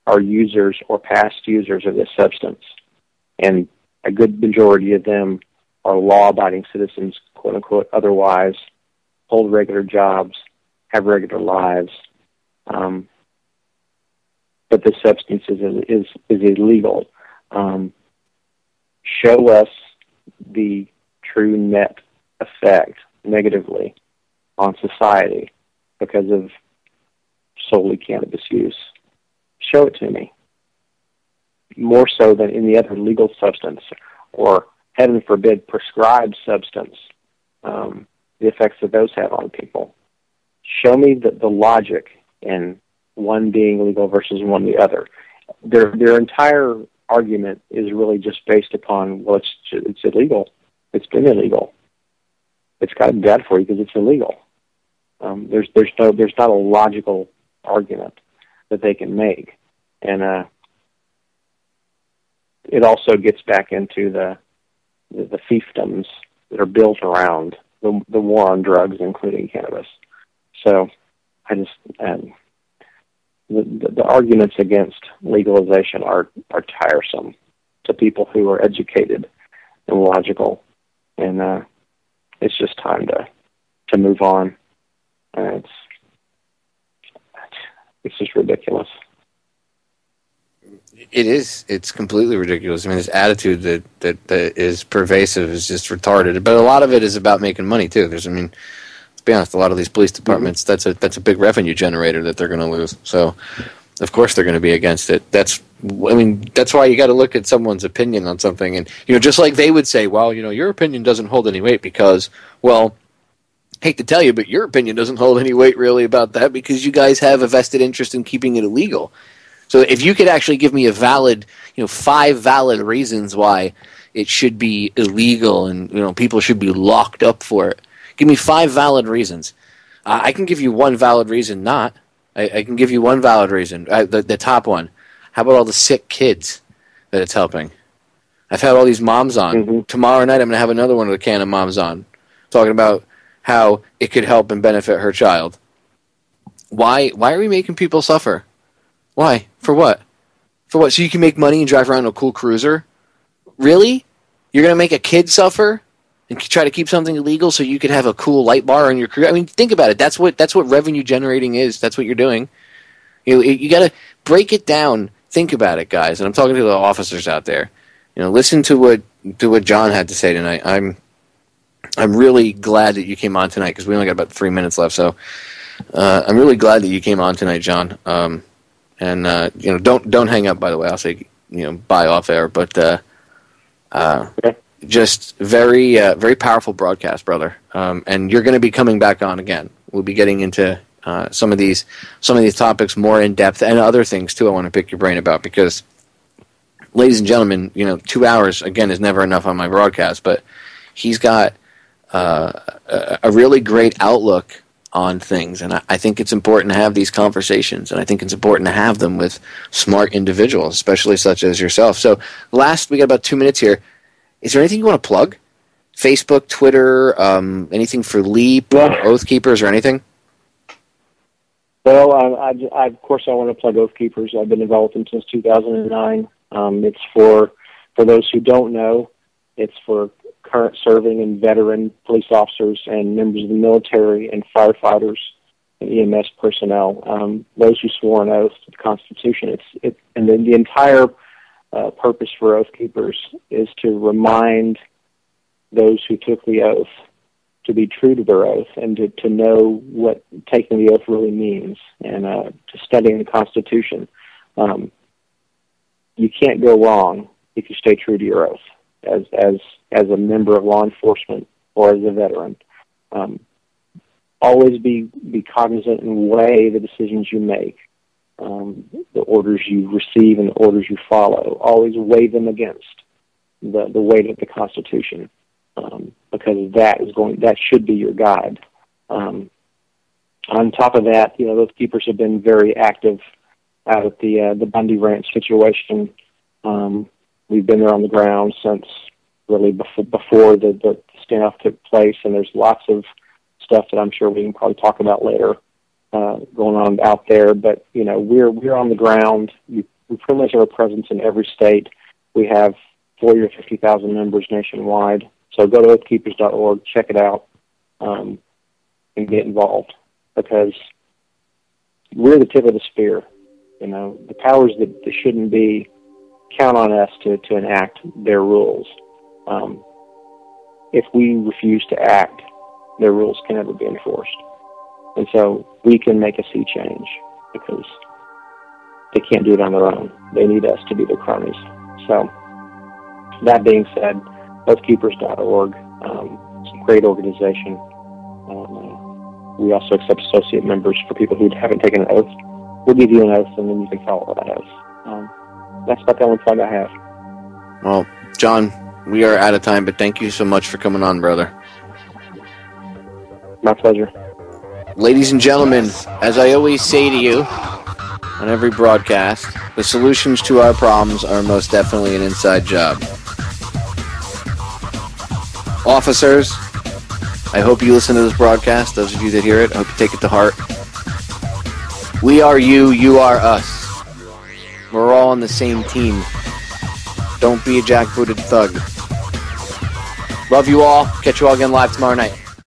are users or past users of this substance. And a good majority of them are law-abiding citizens, quote-unquote, otherwise, hold regular jobs, have regular lives. But this substance is illegal. Show us the true net effect negatively on society because of solely cannabis use. Show it to me. More so than any other legal substance, or heaven forbid, prescribed substance, the effects that those have on people. Show me the logic in one being legal versus one the other. Their entire argument is really just based upon, well, it's illegal. It's been illegal. It's got to be bad for you because it's illegal. There's not a logical argument that they can make, and it also gets back into the fiefdoms that are built around the war on drugs, including cannabis. So I just the arguments against legalization are tiresome to people who are educated and logical, and it's just time to move on. It's just ridiculous. It is. It's completely ridiculous. I mean, this attitude that is pervasive is just retarded. But a lot of it is about making money too. Let's be honest, a lot of these police departments, that's a big revenue generator that they're going to lose. So, of course, they're going to be against it. That's why you got to look at someone's opinion on something, and just like they would say, well, your opinion doesn't hold any weight because, well, hate to tell you, but your opinion doesn't hold any weight really about that because you guys have a vested interest in keeping it illegal. So if you could actually give me a valid, 5 valid reasons why it should be illegal and, people should be locked up for it. Give me 5 valid reasons. I can give you one valid reason not. I can give you one valid reason. The top one. How about all the sick kids that it's helping? I've had all these moms on. Mm-hmm. Tomorrow night I'm going to have another one of the can of moms on talking about how it could help and benefit her child. Why are we making people suffer? Why? For what? For what? So you can make money and drive around in a cool cruiser? Really? You're going to make a kid suffer and try to keep something illegal so you could have a cool light bar in your career? I mean, think about it. That's what revenue generating is. That's what you're doing. You got to break it down. Think about it, guys. And I'm talking to the officers out there. Listen to what John had to say tonight. I'm really glad that you came on tonight because we only got about 3 minutes left. So I'm really glad that you came on tonight, John. And don't hang up. By the way, I'll say bye off air. But just very very powerful broadcast, brother. And you're going to be coming back on again. We'll be getting into some of these topics more in depth and other things too. I want to pick your brain about because, ladies and gentlemen, 2 hours again is never enough on my broadcast. But he's got a really great outlook on things, and I think it's important to have these conversations, and I think it's important to have them with smart individuals, especially such as yourself. So we got about 2 minutes here. Is there anything you want to plug? Facebook, Twitter, anything for L.E.A.P, Oath Keepers, or anything? Well, of course I want to plug Oath Keepers. I've been involved in since 2009. It's for those who don't know, it's for current serving and veteran police officers and members of the military and firefighters and EMS personnel, those who swore an oath to the Constitution. And then the entire purpose for Oath Keepers is to remind those who took the oath to be true to their oath and to know what taking the oath really means, and to studying the Constitution. You can't go wrong if you stay true to your oath as a member of law enforcement or as a veteran. Always be cognizant and weigh the decisions you make, the orders you receive and the orders you follow. Always weigh them against the weight of the Constitution, because that should be your guide. On top of that, those keepers have been very active out at the Bundy Ranch situation. We've been there on the ground since really before the standoff took place, and there's lots of stuff that I'm sure we can probably talk about later going on out there. But we're on the ground. We pretty much have a presence in every state. We have 40 or 50,000 members nationwide. So go to oathkeepers.org, check it out, and get involved, because we're the tip of the spear. The powers that shouldn't be count on us to enact their rules. If we refuse to act, their rules can never be enforced. And so we can make a sea change. because they can't do it on their own. They need us to be their cronies. So, that being said, oathkeepers.org, it's a great organization. We also accept associate members for people who haven't taken an oath. We'll give you an oath, and then you can follow that oath. That's about the only plug I have. Well, John, we are out of time, but thank you so much for coming on, brother. My pleasure. Ladies and gentlemen, as I always say to you on every broadcast, the solutions to our problems are most definitely an inside job. Officers, I hope you listen to this broadcast. Those of you that hear it, I hope you take it to heart. We are you, you are us. We're all on the same team. Don't be a jackbooted thug. Love you all. Catch you all again live tomorrow night.